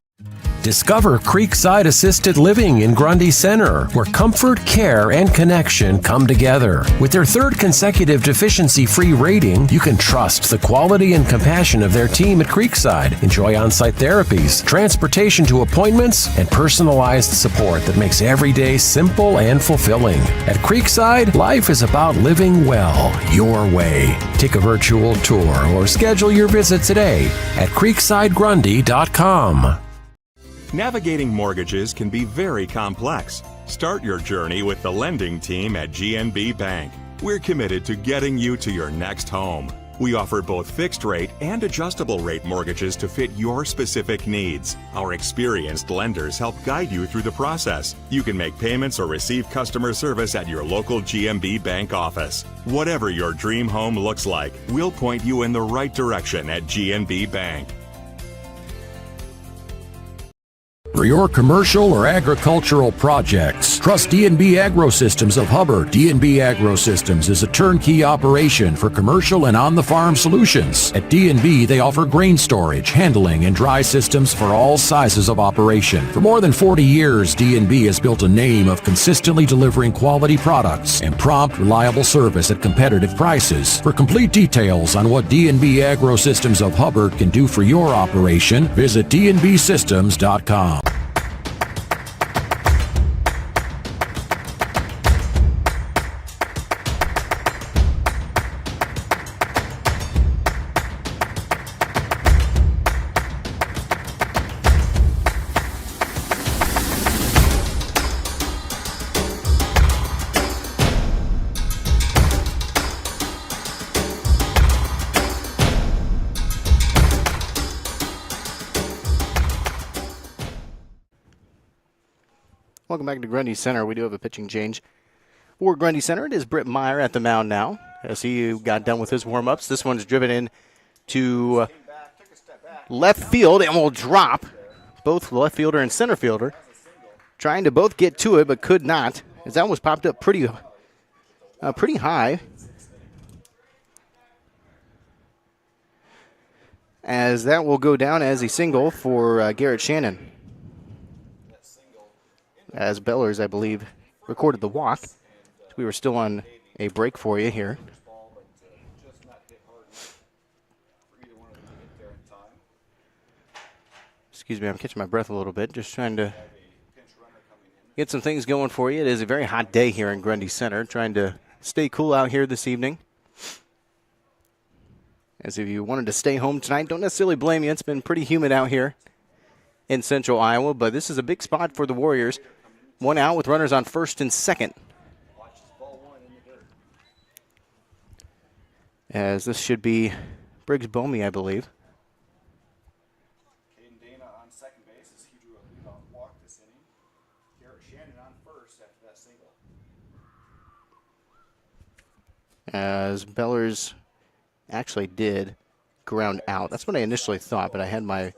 Discover Creekside Assisted Living in Grundy Center, where comfort, care, and connection come together. With their 3rd consecutive deficiency-free rating, you can trust the quality and compassion of their team at Creekside. Enjoy on-site therapies, transportation to appointments, and personalized support that makes every day simple and fulfilling. At Creekside, life is about living well, your way. Take a virtual tour or schedule your visit today at creeksidegrundy.com. Navigating mortgages can be very complex. Start your journey with the lending team at GNB Bank. We're committed to getting you to your next home. We offer both fixed rate and adjustable rate mortgages to fit your specific needs. Our experienced lenders help guide you through the process. You can make payments or receive customer service at your local GNB Bank office. Whatever your dream home looks like, we'll point you in the right direction at GNB Bank. For your commercial or agricultural projects, trust D&B Agro-Systems of Hubbard. D&B Agro-Systems is a turnkey operation for commercial and on-the-farm solutions. At D&B, they offer grain storage, handling, and dry systems for all sizes of operation. For more than 40 years, D&B has built a name of consistently delivering quality products and prompt, reliable service at competitive prices. For complete details on what D&B Agro-Systems of Hubbard can do for your operation, visit dnbsystems.com. Welcome back to Grundy Center. We do have a pitching change for Grundy Center. It is Britt Meyer at the mound now as he got done with his warm-ups. This one's driven in to left field and will drop. Both left fielder and center fielder trying to both get to it but could not, as that one was popped up pretty high. As that will go down as a single for Garrett Shannon. As Bellers, I believe, recorded the walk. We were still on a break for you here. Excuse me, I'm catching my breath a little bit. Just trying to get some things going for you. It is a very hot day here in Grundy Center. Trying to stay cool out here this evening. As if you wanted to stay home tonight, don't necessarily blame you. It's been pretty humid out here in central Iowa, but this is a big spot for the Warriors. One out with runners on first and second. As this should be Briggs Bomey, I believe. Caden Dana on second base as he drew a leadoff walk this inning. Garrett Shannon on first after that single. As Bellers actually did ground out. That's what I initially thought, but I had my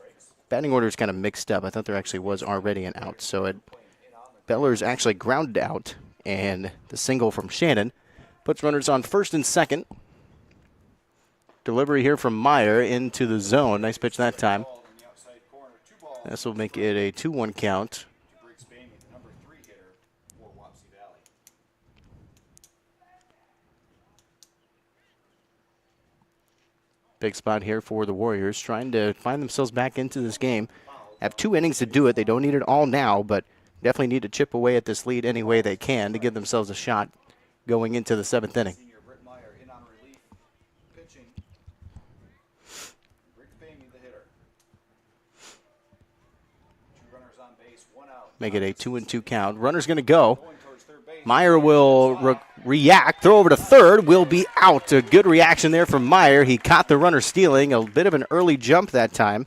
batting orders kind of mixed up. I thought there actually was already an out. So Bellers actually grounded out, and the single from Shannon puts runners on first and second. Delivery here from Meyer into the zone. Nice pitch that time. This will make it a 2-1 count. Briggs Bomey, the number 3 hitter for Wapsie Valley. Big spot here for the Warriors, trying to find themselves back into this game. Have 2 innings to do it. They don't need it all now, but definitely need to chip away at this lead any way they can to give themselves a shot going into the 7th inning. Senior Britt Meyer in on relief, pitching. Rick Famey, the hitter. 2 runners on base, 1 out. Make it a 2-2 count. Runner's going to go. Going towards third base. Meyer will react, throw over to third, will be out. A good reaction there from Meyer. He caught the runner stealing. A bit of an early jump that time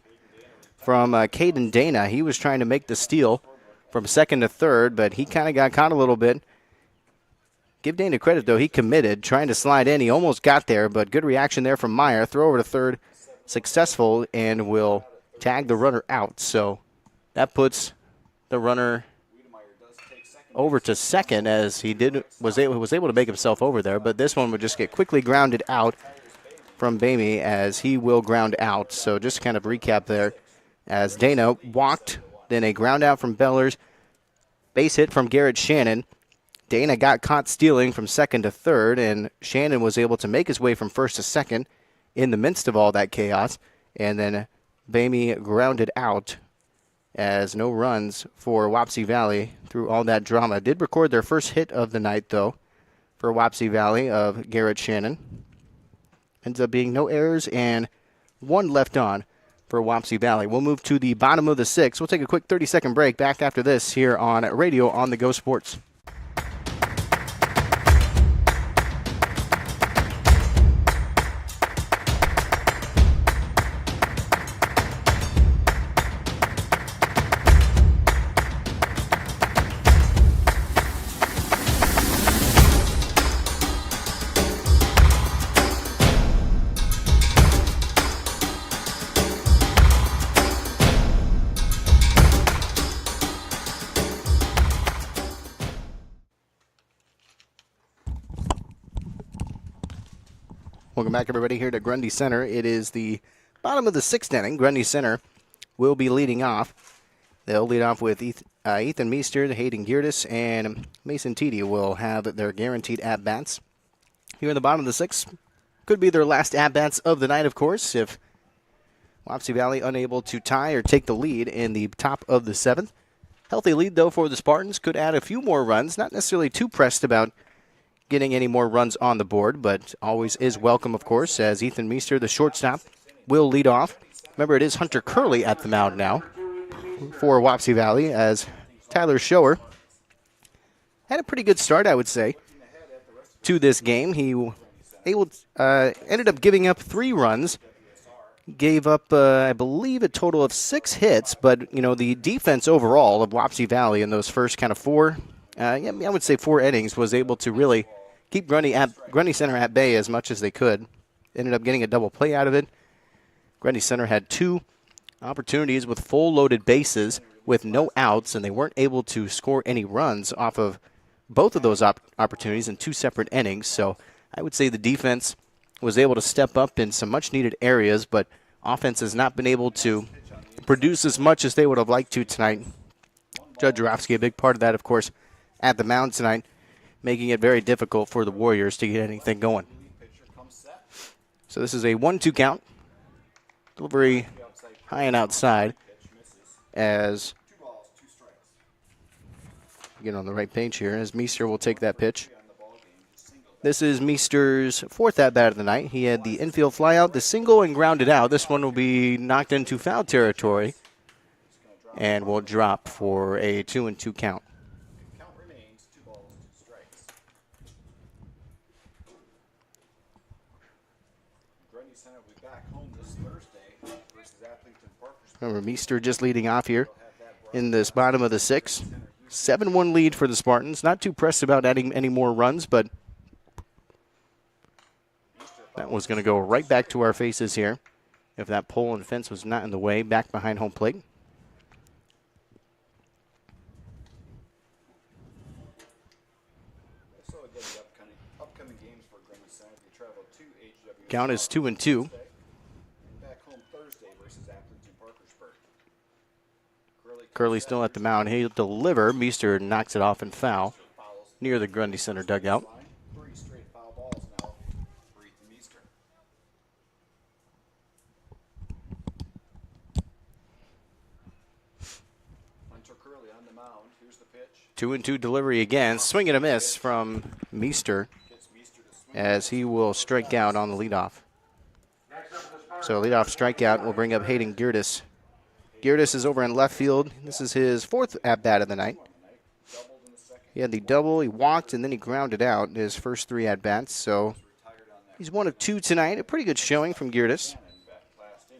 from Caden Dana. He was trying to make the steal from second to third, but he kind of got caught a little bit. Give Dana credit, though. He committed, trying to slide in. He almost got there, but good reaction there from Meyer. Throw over to third, successful, and will tag the runner out. So that puts the runner over to second, as he was able to make himself over there, but this one would just get quickly grounded out from Bamey, as he will ground out. So just to kind of recap there, as Dana walked, then a ground out from Bellers, base hit from Garrett Shannon. Dana got caught stealing from second to third, and Shannon was able to make his way from first to second in the midst of all that chaos, and then Bamey grounded out, as no runs for Wapsie Valley through all that drama. Did record their first hit of the night, though, for Wapsie Valley of Garrett Shannon. Ends up being no errors and 1 left on for Wapsie Valley. We'll move to the bottom of the 6th. We'll take a quick 30-second break. Back after this here on Radio on the Go Sports. Welcome back, everybody, here to Grundy Center. It is the bottom of the 6th inning. Grundy Center will be leading off. They'll lead off with Ethan Meester, Hayden Geertis, and Mason Teedy will have their guaranteed at-bats. Here in the bottom of the 6th, could be their last at-bats of the night, of course, if Wapsie Valley unable to tie or take the lead in the top of the 7th. Healthy lead, though, for the Spartans. Could add a few more runs. Not necessarily too pressed about getting any more runs on the board, but always is welcome, of course, as Ethan Meester, the shortstop, will lead off. Remember, it is Hunter Curley at the mound now for Wapsie Valley, as Tyler Shower had a pretty good start, I would say, to this game. He ended up giving up 3 runs, gave up, I believe, a total of 6 hits, but, the defense overall of Wapsie Valley in those first kind of 4, I would say 4 innings, was able to really keep Grundy Center at bay as much as they could. Ended up getting a double play out of it. Grundy Center had 2 opportunities with full loaded bases with no outs, and they weren't able to score any runs off of both of those opportunities in 2 separate innings. So I would say the defense was able to step up in some much-needed areas, but offense has not been able to produce as much as they would have liked to tonight. Judge Jarofsky, a big part of that, of course, at the mound tonight, making it very difficult for the Warriors to get anything going. So this is a 1-2 count. Delivery high and outside, as get on the right page here, as Meester will take that pitch. This is Meester's 4th at-bat of the night. He had the infield flyout, the single, and grounded out. This one will be knocked into foul territory and will drop for a 2-2 count. Remember, Meester just leading off here in this bottom of the 6th. 7-1 lead for the Spartans. Not too pressed about adding any more runs, but that was going to go right back to our faces here if that pole and fence was not in the way, back behind home plate. Count is 2-2. Curley still at the mound. He'll deliver. Meester knocks it off and foul near the Grundy Center dugout. 3 straight foul balls now for Ethan Meester. Hunter Curley on the mound. Here's the pitch. 2-2 delivery again. Swing and a miss from Meester as he will strike out on the leadoff. So leadoff strikeout will bring up Hayden Girdis. Girdis is over in left field. This is his fourth at-bat of the night. He had the double, he walked, and then he grounded out in his first 3 at-bats. So he's 1 of 2 tonight. A pretty good showing from Girdis.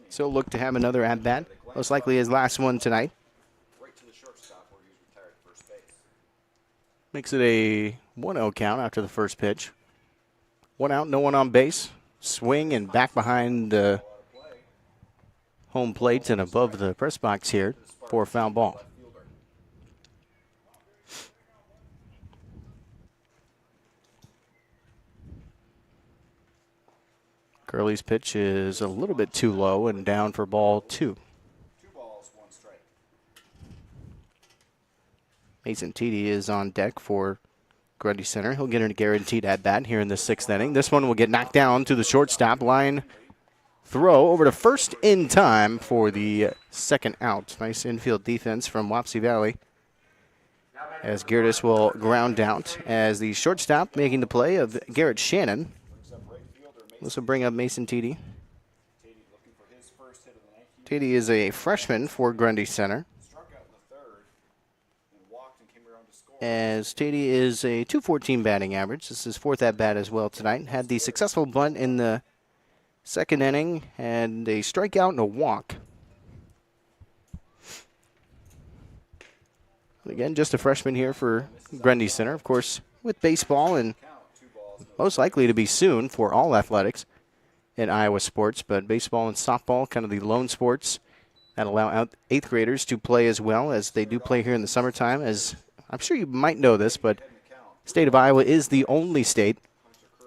So look to have another at-bat. Most likely his last one tonight. Right to the shortstop where he was retired at first base. Makes it a 1-0 count after the first pitch. 1 out, no one on base. Swing and back behind the home plate and above the press box here for a foul ball. Curley's pitch is a little bit too low and down for ball 2. 2 balls, 1 strike. Mason Teedy is on deck for Grundy Center. He'll get a guaranteed at-bat here in the 6th inning. This one will get knocked down to the shortstop line. Throw over to first in time for the 2nd out. Nice infield defense from Wapsie Valley as Girdis will ground out as the shortstop making the play of Garrett Shannon. This will bring up Mason Teedy. Teedy is a freshman for Grundy Center. As Teedy is a .214 batting average. This is his 4th at-bat as well tonight. Had the successful bunt in the 2nd inning and a strikeout and a walk. Again, just a freshman here for Grundy Center. Of course, with baseball and most likely to be soon for all athletics in Iowa sports, but baseball and softball, kind of the lone sports that allow 8th graders to play as well as they do play here in the summertime. As I'm sure you might know this, but the state of Iowa is the only state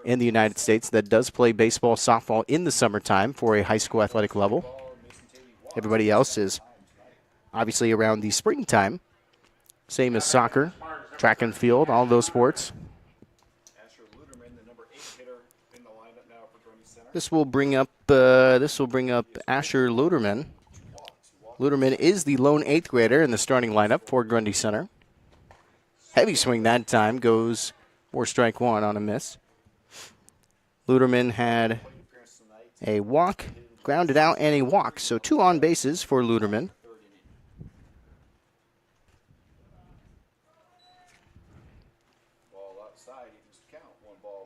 in the United States that does play baseball, softball in the summertime for a high school athletic level. Everybody else is obviously around the springtime, same as soccer, track and field, all those sports. This will bring up Asher Luderman. Luderman is the lone 8th grader in the starting lineup for Grundy Center. Heavy swing that time, goes for strike 1 on a miss. Luderman had a walk, grounded out, and a walk. So 2 on bases for Luderman.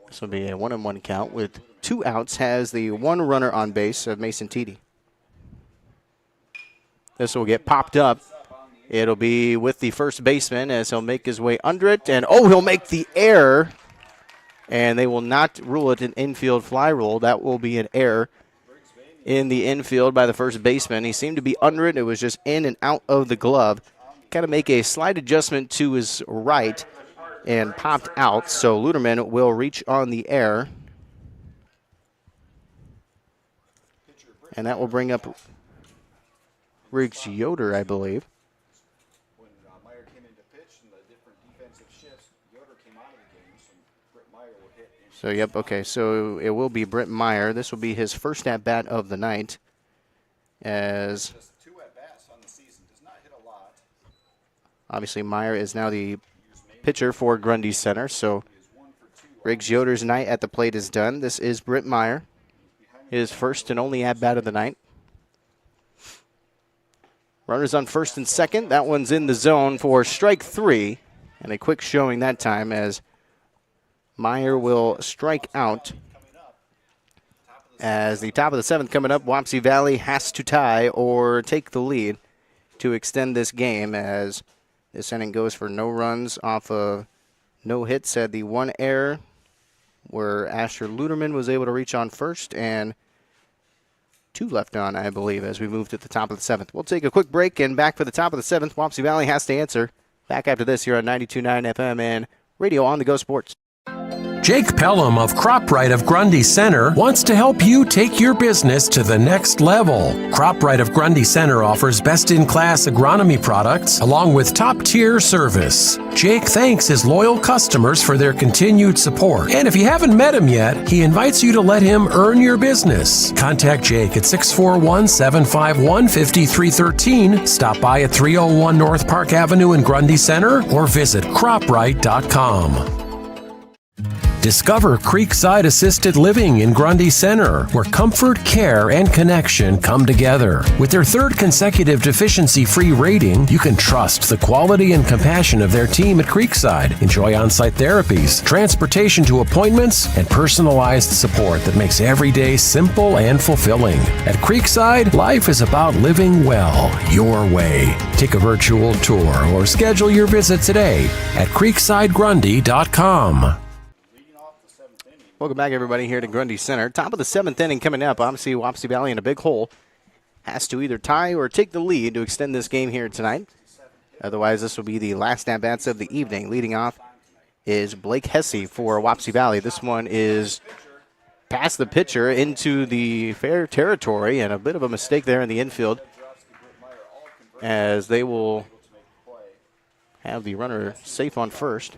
This will be a 1-1 count with 2 outs. Has the 1 runner on base of Mason Teedy. This will get popped up. It'll be with the first baseman as he'll make his way under it. And, he'll make the error. And they will not rule it an infield fly rule. That will be an error in the infield by the first baseman. He seemed to be under it. It was just in and out of the glove. Kind of make a slight adjustment to his right and popped out. So Luderman will reach on the error. And that will bring up Riggs Yoder, I believe. When Meyer came into pitch and the different defensive shifts, Yoder came out of the game, so Britt Meyer will hit. So, yep, okay, so it will be Britt Meyer. This will be his first at-bat of the night. As Just 2 at-bats on the season. Does not hit a lot. obviously Meyer is now the pitcher for Grundy Center. So Riggs Yoder's night at the plate is done. This is Britt Meyer, his first and only at-bat of the night. Runners on first and second. That one's in the zone for strike 3. And a quick showing that time as Meyer will strike out. As the top of the 7th coming up, Wapsie Valley has to tie or take the lead to extend this game as this inning goes for no runs off of no hits. Had the 1 error where Asher Luderman was able to reach on first and 2 left on, I believe, as we move to the top of the 7th. We'll take a quick break and back for the top of the 7th. Wapsie Valley has to answer. Back after this here on 92.9 FM and Radio On The Go Sports. Jake Pelham of CropRite of Grundy Center wants to help you take your business to the next level. CropRite of Grundy Center offers best-in-class agronomy products along with top-tier service. Jake thanks his loyal customers for their continued support. And if you haven't met him yet, he invites you to let him earn your business. Contact Jake at 641-751-5313. Stop by at 301 North Park Avenue in Grundy Center or visit croprite.com. Discover Creekside Assisted Living in Grundy Center, where comfort, care, and connection come together. With their third consecutive deficiency-free rating, you can trust the quality and compassion of their team at Creekside. Enjoy on-site therapies, transportation to appointments, and personalized support that makes every day simple and fulfilling. At Creekside, life is about living well, your way. Take a virtual tour or schedule your visit today at creeksidegrundy.com. Welcome back, everybody, here to Grundy Center. Top of the 7th inning coming up. Obviously, Wapsie Valley in a big hole. Has to either tie or take the lead to extend this game here tonight. Otherwise, this will be the last at-bats of the evening. Leading off is Blake Hesse for Wapsie Valley. This one is past the pitcher into the fair territory, and a bit of a mistake there in the infield, as they will have the runner safe on first,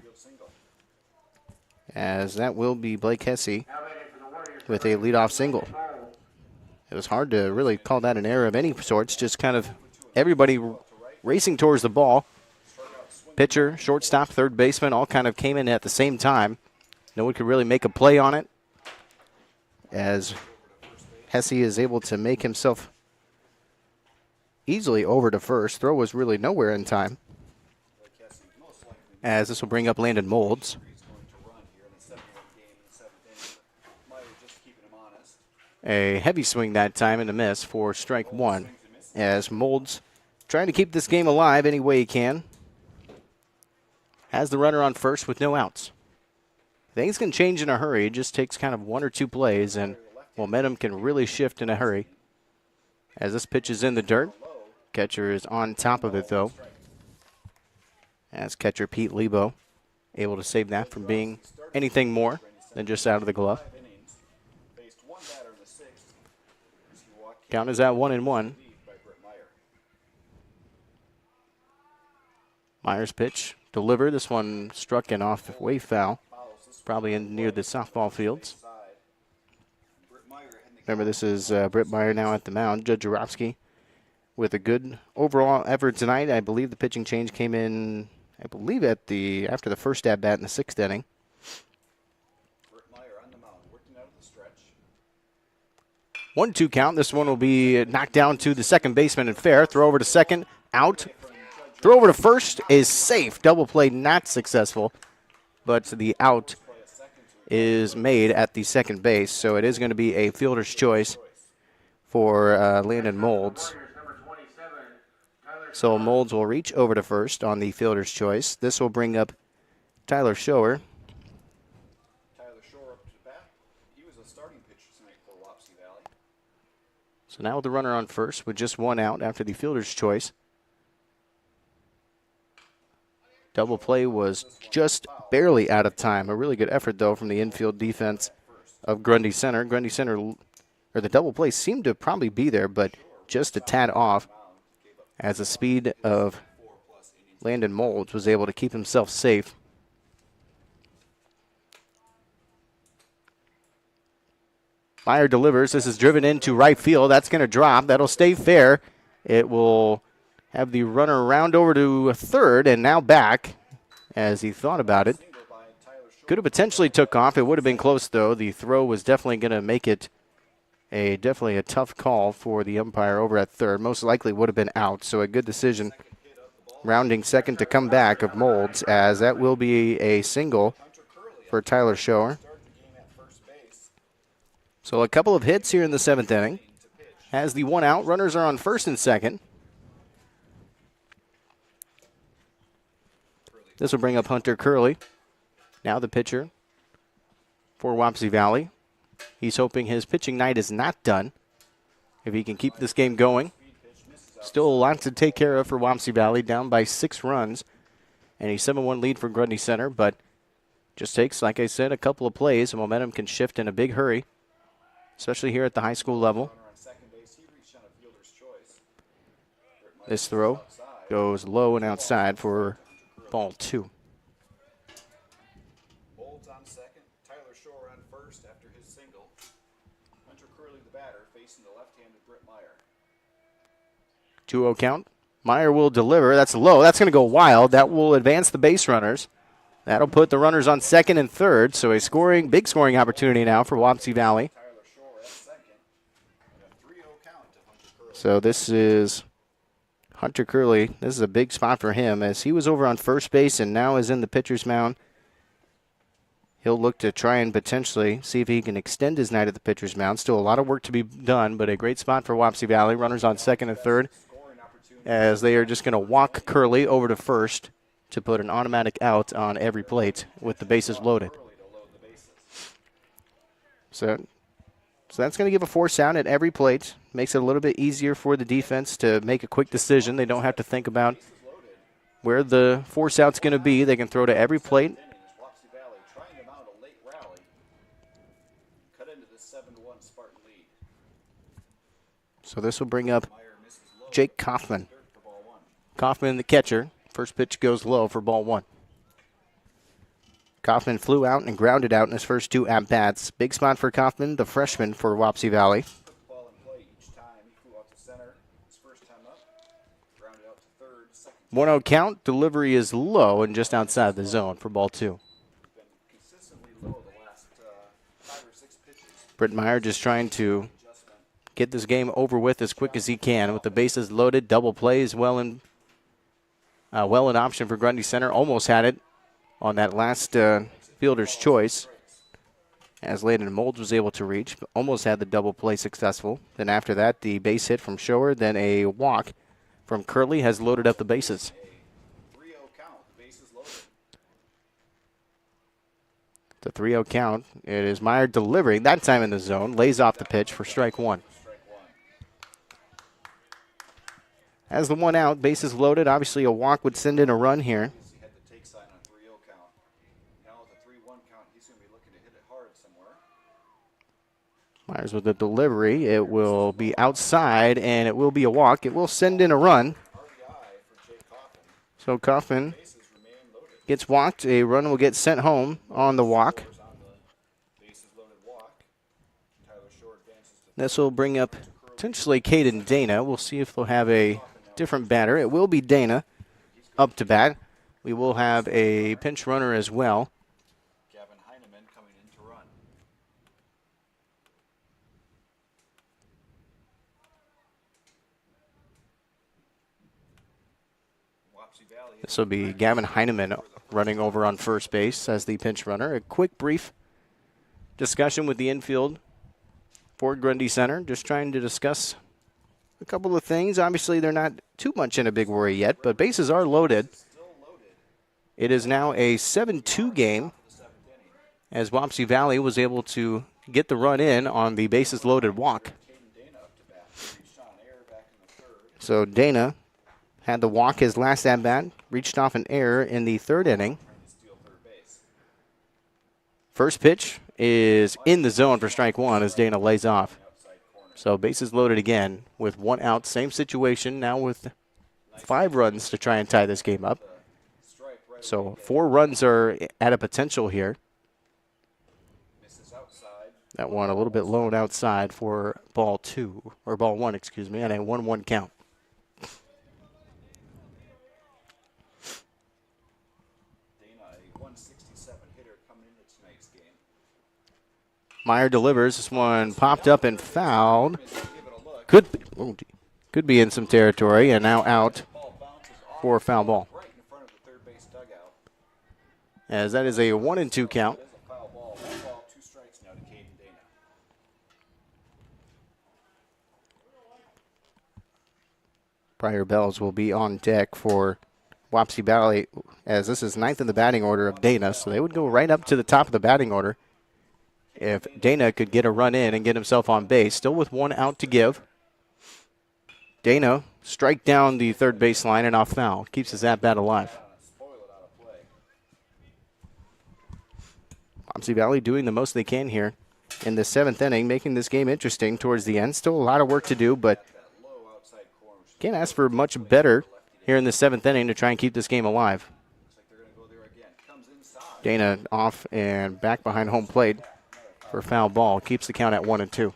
as that will be Blake Hesse with a leadoff single. It was hard to really call that an error of any sorts, just kind of everybody racing towards the ball. Pitcher, shortstop, third baseman all kind of came in at the same time. No one could really make a play on it, as Hesse is able to make himself easily over to first. Throw was really nowhere in time, as this will bring up Landon Molds. A heavy swing that time and a miss for strike one, as Molds trying to keep this game alive any way he can. Has the runner on first with no outs. Things can change in a hurry. It just takes kind of one or two plays, and momentum can really shift in a hurry. As this pitch is in the dirt, catcher is on top of it, though. As catcher Pete Lebo able to save that from being anything more than just out of the glove. Count is at 1-1. Myers' pitch delivered. This one struck and off way foul, probably in near the softball fields. Remember, this is Britt Meyer now at the mound. Judge Jarofsky with a good overall effort tonight. I believe the pitching change came in, after the first at bat in the 6th inning. 1-2 count. This one will be knocked down to the second baseman and fair. Throw over to second, out. Throw over to first is safe. Double play not successful, but the out is made at the second base, so it is going to be a fielder's choice for Landon Molds. So Molds will reach over to first on the fielder's choice. This will bring up Tyler Schoer. So now with the runner on first with just one out after the fielder's choice. Double play was just barely out of time. A really good effort, though, from the infield defense of Grundy Center. Grundy Center, or the double play seemed to probably be there, but just a tad off, as the speed of Landon Molds was able to keep himself safe. Meyer delivers. This is driven into right field. That's going to drop. That'll stay fair. It will have the runner round over to third and now back as he thought about it. Could have potentially took off. It would have been close, though. The throw was definitely going to make it definitely a tough call for the umpire over at third. Most likely would have been out, so a good decision. Rounding second to come back of Molds, as that will be a single for Tyler Schoer. So a couple of hits here in the 7th inning. Has the one out. Runners are on first and second. This will bring up Hunter Curley. Now the pitcher for Wapsie Valley. He's hoping his pitching night is not done. If he can keep this game going. Still a lot to take care of for Wapsie Valley, down by 6 runs. And a 7-1 lead for Grundy Center, but Just takes, like I said, a couple of plays. The momentum can shift in a big hurry, especially here at the high school level. Runner on second base, he reached on a fielder's choice. This throw goes low and outside for ball 2. Bolds on second, Tyler Shore on first after his single. Hunter Curley, the batter, facing the left-handed Britt Meyer. 2-0 count. Meyer will deliver. That's low. That's going to go wild. That will advance the base runners. That'll put the runners on second and third. So a big scoring opportunity now for Wapsie Valley. Tyler Shore at second, and a 3-0 count to Hunter Curley. So this is Hunter Curley. This is a big spot for him as he was over on first base and now is in the pitcher's mound. He'll look to try and potentially see if he can extend his night at the pitcher's mound. Still a lot of work to be done, but a great spot for Wapsie Valley. Runners on second and third as they are just going to walk Curley over to first to put an automatic out on every plate with the bases loaded. So that's going to give a force out at every plate. Makes it a little bit easier for the defense to make a quick decision. They don't have to think about where the force out's going to be. They can throw to every plate. Wapsie Valley trying to mount a late rally. Cut into the 7-1 Spartan lead. So this will bring up Meyer misses low. Jake Kaufman. Dirt for ball 1. Kaufman, the catcher. First pitch goes low for ball 1. Kaufman flew out and grounded out in his first 2 at-bats. Big spot for Kaufman, the freshman for Wapsie Valley. Took the ball in play each time. He flew out to center. His first time up. Grounded out to third. Second 1-0 count. Delivery is low and just outside the zone for ball 2. been consistently low the last 5 or 6 pitches. Britt Meyer just trying to Adjustment. get this game over with as quick as he can. With the bases loaded, double plays well in option for Grundy Center. Almost had it on that last fielder's choice as Landon Molds was able to reach. Almost had the double play successful. Then after that, the base hit from Shower, then a walk from Curley has loaded up the bases. 3-0 count. The base is loaded. The 3-0 count. It is Meyer delivering, that time in the zone. Lays off the pitch for strike 1. Strike 1. As the 1 out, bases loaded. Obviously a walk would send in a run here. He had the take sign on 3-0 count. Now with a 3-1 count, he's going to be looking to hit it hard somewhere. Myers with the delivery. It will be outside, and it will be a walk. It will send in a run. RBI for Jake Coffin. So Kaufman Bases remain loaded. gets walked. A run will get sent home on the walk. On the bases loaded walk. Tyler Shore advances to This will bring up potentially Caden Dana. We'll see if they'll have a different batter. It will be Dana up to bat. We will have a pinch runner as well. Gavin Heineman coming in to run. Wapsie Valley. This will be Gavin Heineman running over on first base as the pinch runner. A quick, brief discussion with the infield for Grundy Center. Just trying to discuss a couple of things. Obviously, they're not too much in a big worry yet, but bases are loaded. It is now a 7-2 game as Wapsie Valley was able to get the run in on the bases loaded walk. So Dana had the walk his last at-bat, reached off an error in the 3rd inning. First pitch is in the zone for strike 1 as Dana lays off. So bases loaded again with 1 out. Same situation now with 5 runs to try and tie this game up. So 4 runs are at a potential here. That one a little bit low and outside for ball 2, or ball 1, excuse me, and a 1-1 count. Dana, a 167 hitter coming into tonight's game. Meyer delivers. This one popped up and fouled. Could be in some territory, and now out for a foul ball. Right in front of the third base dugout. As that is a 1-2 count. It is a foul ball. 1 ball, 2 strikes now to Caden Dana. Prior bells will be on deck for Wapsie Valley, as this is 9th in the batting order of Dana, so they would go right up to the top of the batting order if Dana could get a run in and get himself on base. Still with 1 out to give. Dana strike down the third baseline and off foul. Keeps his at-bat alive. Spoil it out of play. Wapsie Valley doing the most they can here in the 7th inning, making this game interesting towards the end. Still a lot of work to do, but can't ask for much better here in the 7th inning to try and keep this game alive. Dana off and back behind home plate for foul ball. Keeps the count at 1-2.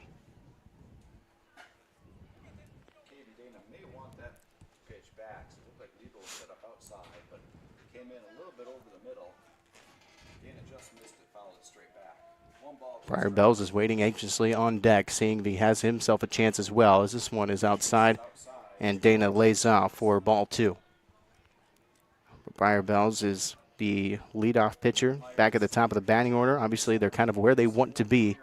Briar Bells is waiting anxiously on deck, seeing if he has himself a chance as well, as this one is outside, and Dana lays off for ball 2. Briar Bells is the leadoff pitcher back at the top of the batting order. Obviously, they're kind of where they want to be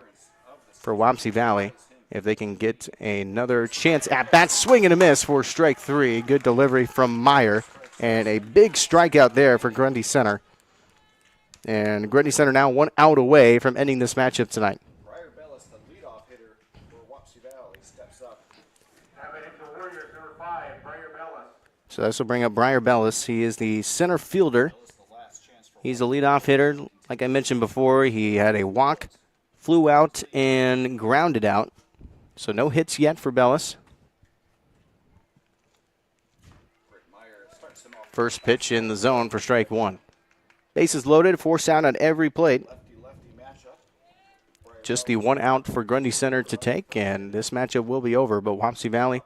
for Wapsie Valley. If they can get another chance at bat, swing and a miss for strike 3. Good delivery from Meyer, and a big strikeout there for Grundy Center. And Grundy Center now 1 out away from ending this matchup tonight. Briar Bellis, the leadoff hitter for Wapsie Valley, steps up. So this will bring up Briar Bellis. He is the center fielder. He's a leadoff hitter. Like I mentioned before, he had a walk, flew out, and grounded out. So no hits yet for Bellis. First pitch in the zone for strike 1. Bases loaded, 4 out on every plate. Just the 1 out for Grundy Center to take, and this matchup will be over. But Wapsie Valley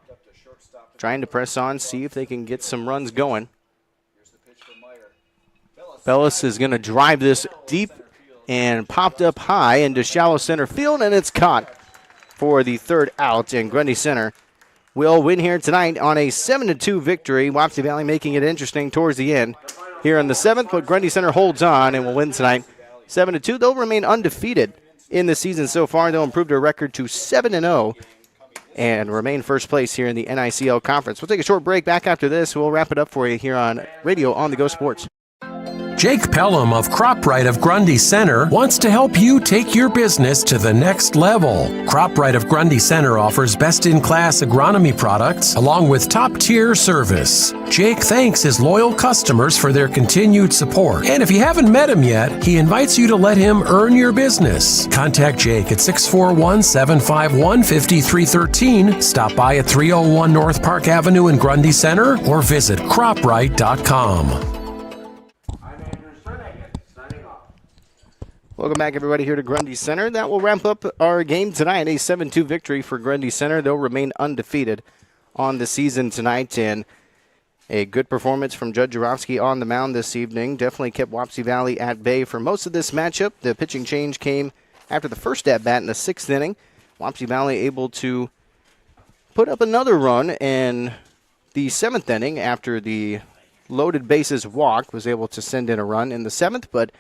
trying to press on, see if they can get some runs going. Bellis is going to drive this deep and popped up high into shallow center field, and it's caught for the 3rd out. And Grundy Center will win here tonight on a 7-2 victory. Wapsie Valley making it interesting towards the end here in the 7th, but Grundy Center holds on and will win tonight 7-2. They'll remain undefeated in the season so far. They'll improve their record to 7-0 and remain first place here in the NICL Conference. We'll take a short break. Back after this, we'll wrap it up for you here on Radio On The Go Sports. Jake Pelham of CropRite of Grundy Center wants to help you take your business to the next level. CropRite of Grundy Center offers best-in-class agronomy products along with top-tier service. Jake thanks his loyal customers for their continued support. And if you haven't met him yet, he invites you to let him earn your business. Contact Jake at 641-751-5313. Stop by at 301 North Park Avenue in Grundy Center or visit croprite.com. Welcome back, everybody, here to Grundy Center. That will wrap up our game tonight. A 7-2 victory for Grundy Center. They'll remain undefeated on the season tonight. And a good performance from Judd Jarofsky on the mound this evening. Definitely kept Wapsie Valley at bay for most of this matchup. The pitching change came after the first at-bat in the 6th inning. Wapsie Valley able to put up another run in the 7th inning after the loaded bases walk. Was able to send in a run in the 7th, but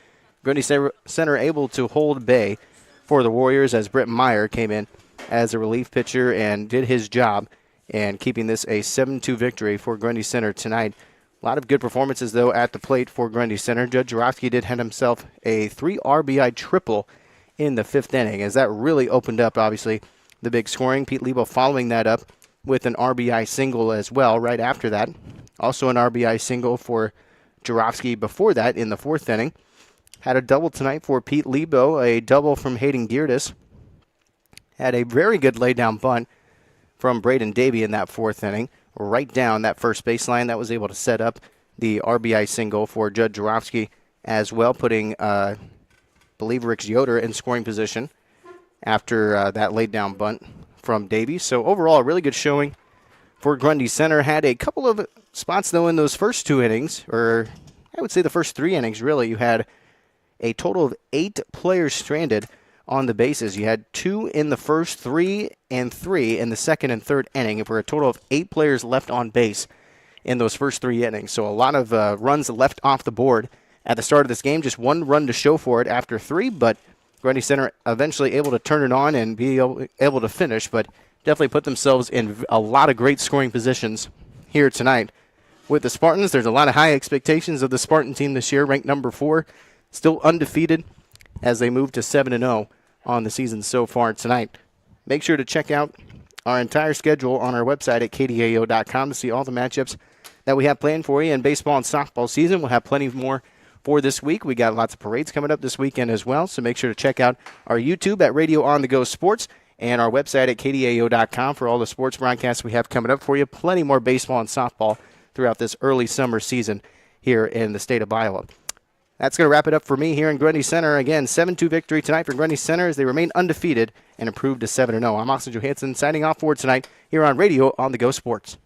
Grundy Center able to hold bay for the Warriors as Britt Meyer came in as a relief pitcher and did his job and keeping this a 7-2 victory for Grundy Center tonight. A lot of good performances, though, at the plate for Grundy Center. Judge Jarofsky did hand himself a 3 RBI triple in the 5th inning, as that really opened up, obviously, the big scoring. Pete Lebo following that up with an RBI single as well right after that. Also an RBI single for Jarofsky before that in the 4th inning. Had a double tonight for Pete Lebo, a double from Hayden Geerdes. Had a very good laydown bunt from Braden Davey in that 4th inning, right down that first baseline. That was able to set up the RBI single for Judd Jarofsky as well, putting, I believe, Rick Yoder in scoring position after that laydown bunt from Davey. So overall, a really good showing for Grundy Center. Had a couple of spots, though, in those first 2 innings, or I would say the first 3 innings, really. You had a total of 8 players stranded on the bases. You had 2 in the first, 3 and 3 in the 2nd and 3rd inning, for a total of 8 players left on base in those first 3 innings. So a lot of runs left off the board at the start of this game. Just 1 run to show for it after 3, but Grundy Center eventually able to turn it on and be able to finish, but definitely put themselves in a lot of great scoring positions here tonight. With the Spartans, there's a lot of high expectations of the Spartan team this year, ranked number 4. Still undefeated as they move to 7-0 on the season so far tonight. Make sure to check out our entire schedule on our website at kdao.com to see all the matchups that we have planned for you. In baseball and softball season, we'll have plenty more for this week. We got lots of parades coming up this weekend as well, so make sure to check out our YouTube at Radio On The Go Sports and our website at kdao.com for all the sports broadcasts we have coming up for you. Plenty more baseball and softball throughout this early summer season here in the state of Iowa. That's going to wrap it up for me here in Grundy Center. Again, 7-2 victory tonight for Grundy Center as they remain undefeated and improved to 7-0. I'm Austin Johansson signing off for tonight here on Radio On The Go Sports.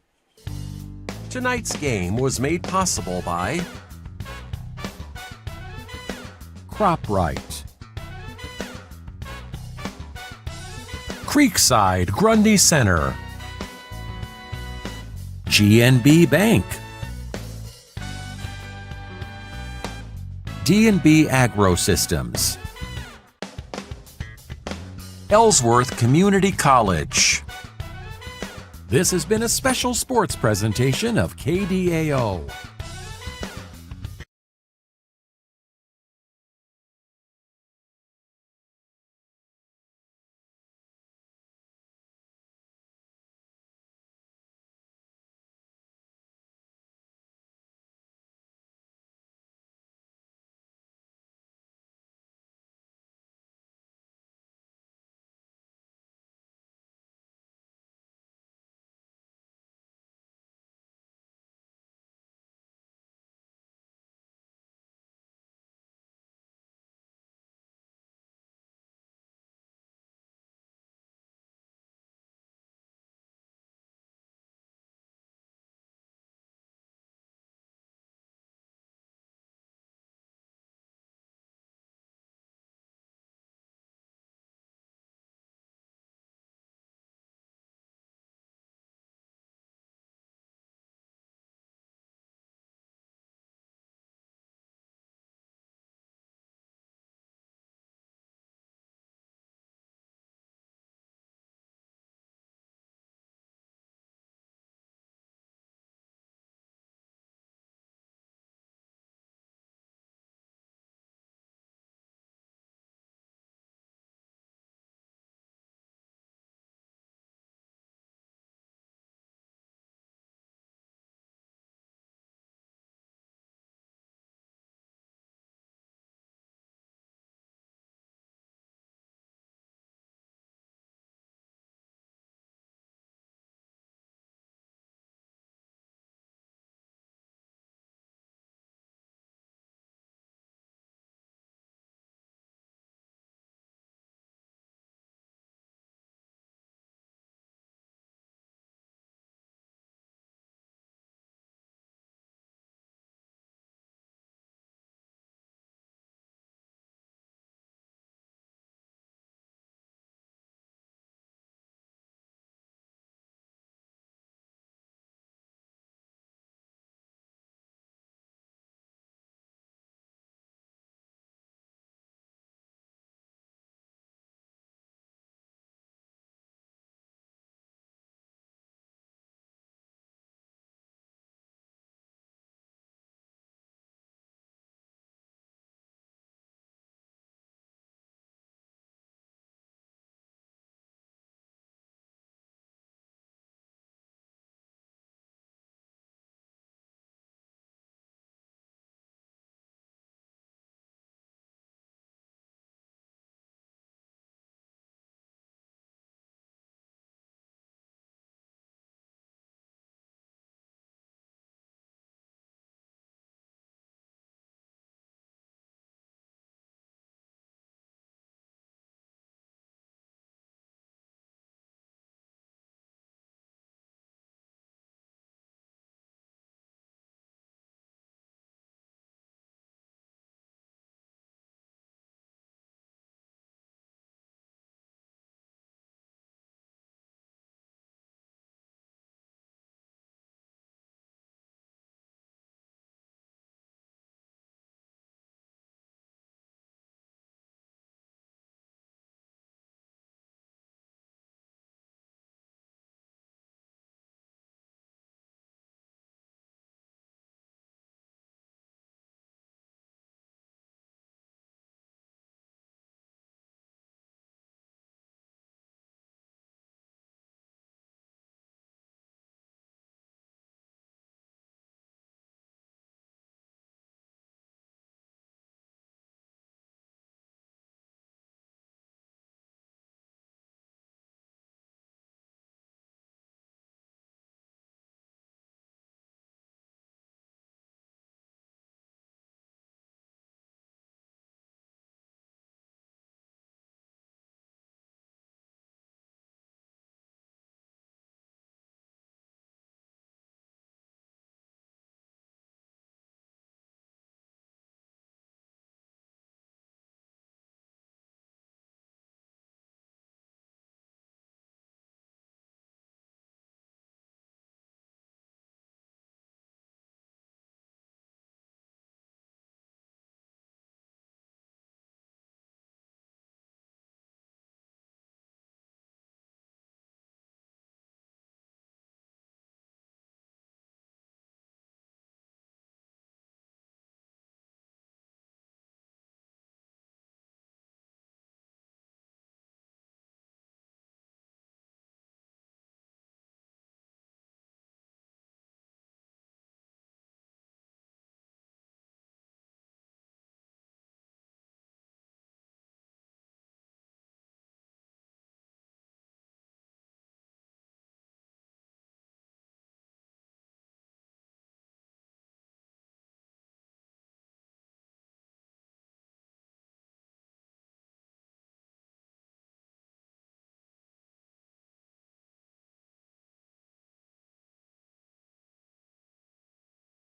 Tonight's game was made possible by CropRite, Creekside Grundy Center, GNB Bank, D&B Agro Systems, Ellsworth Community College. This has been a special sports presentation of KDAO.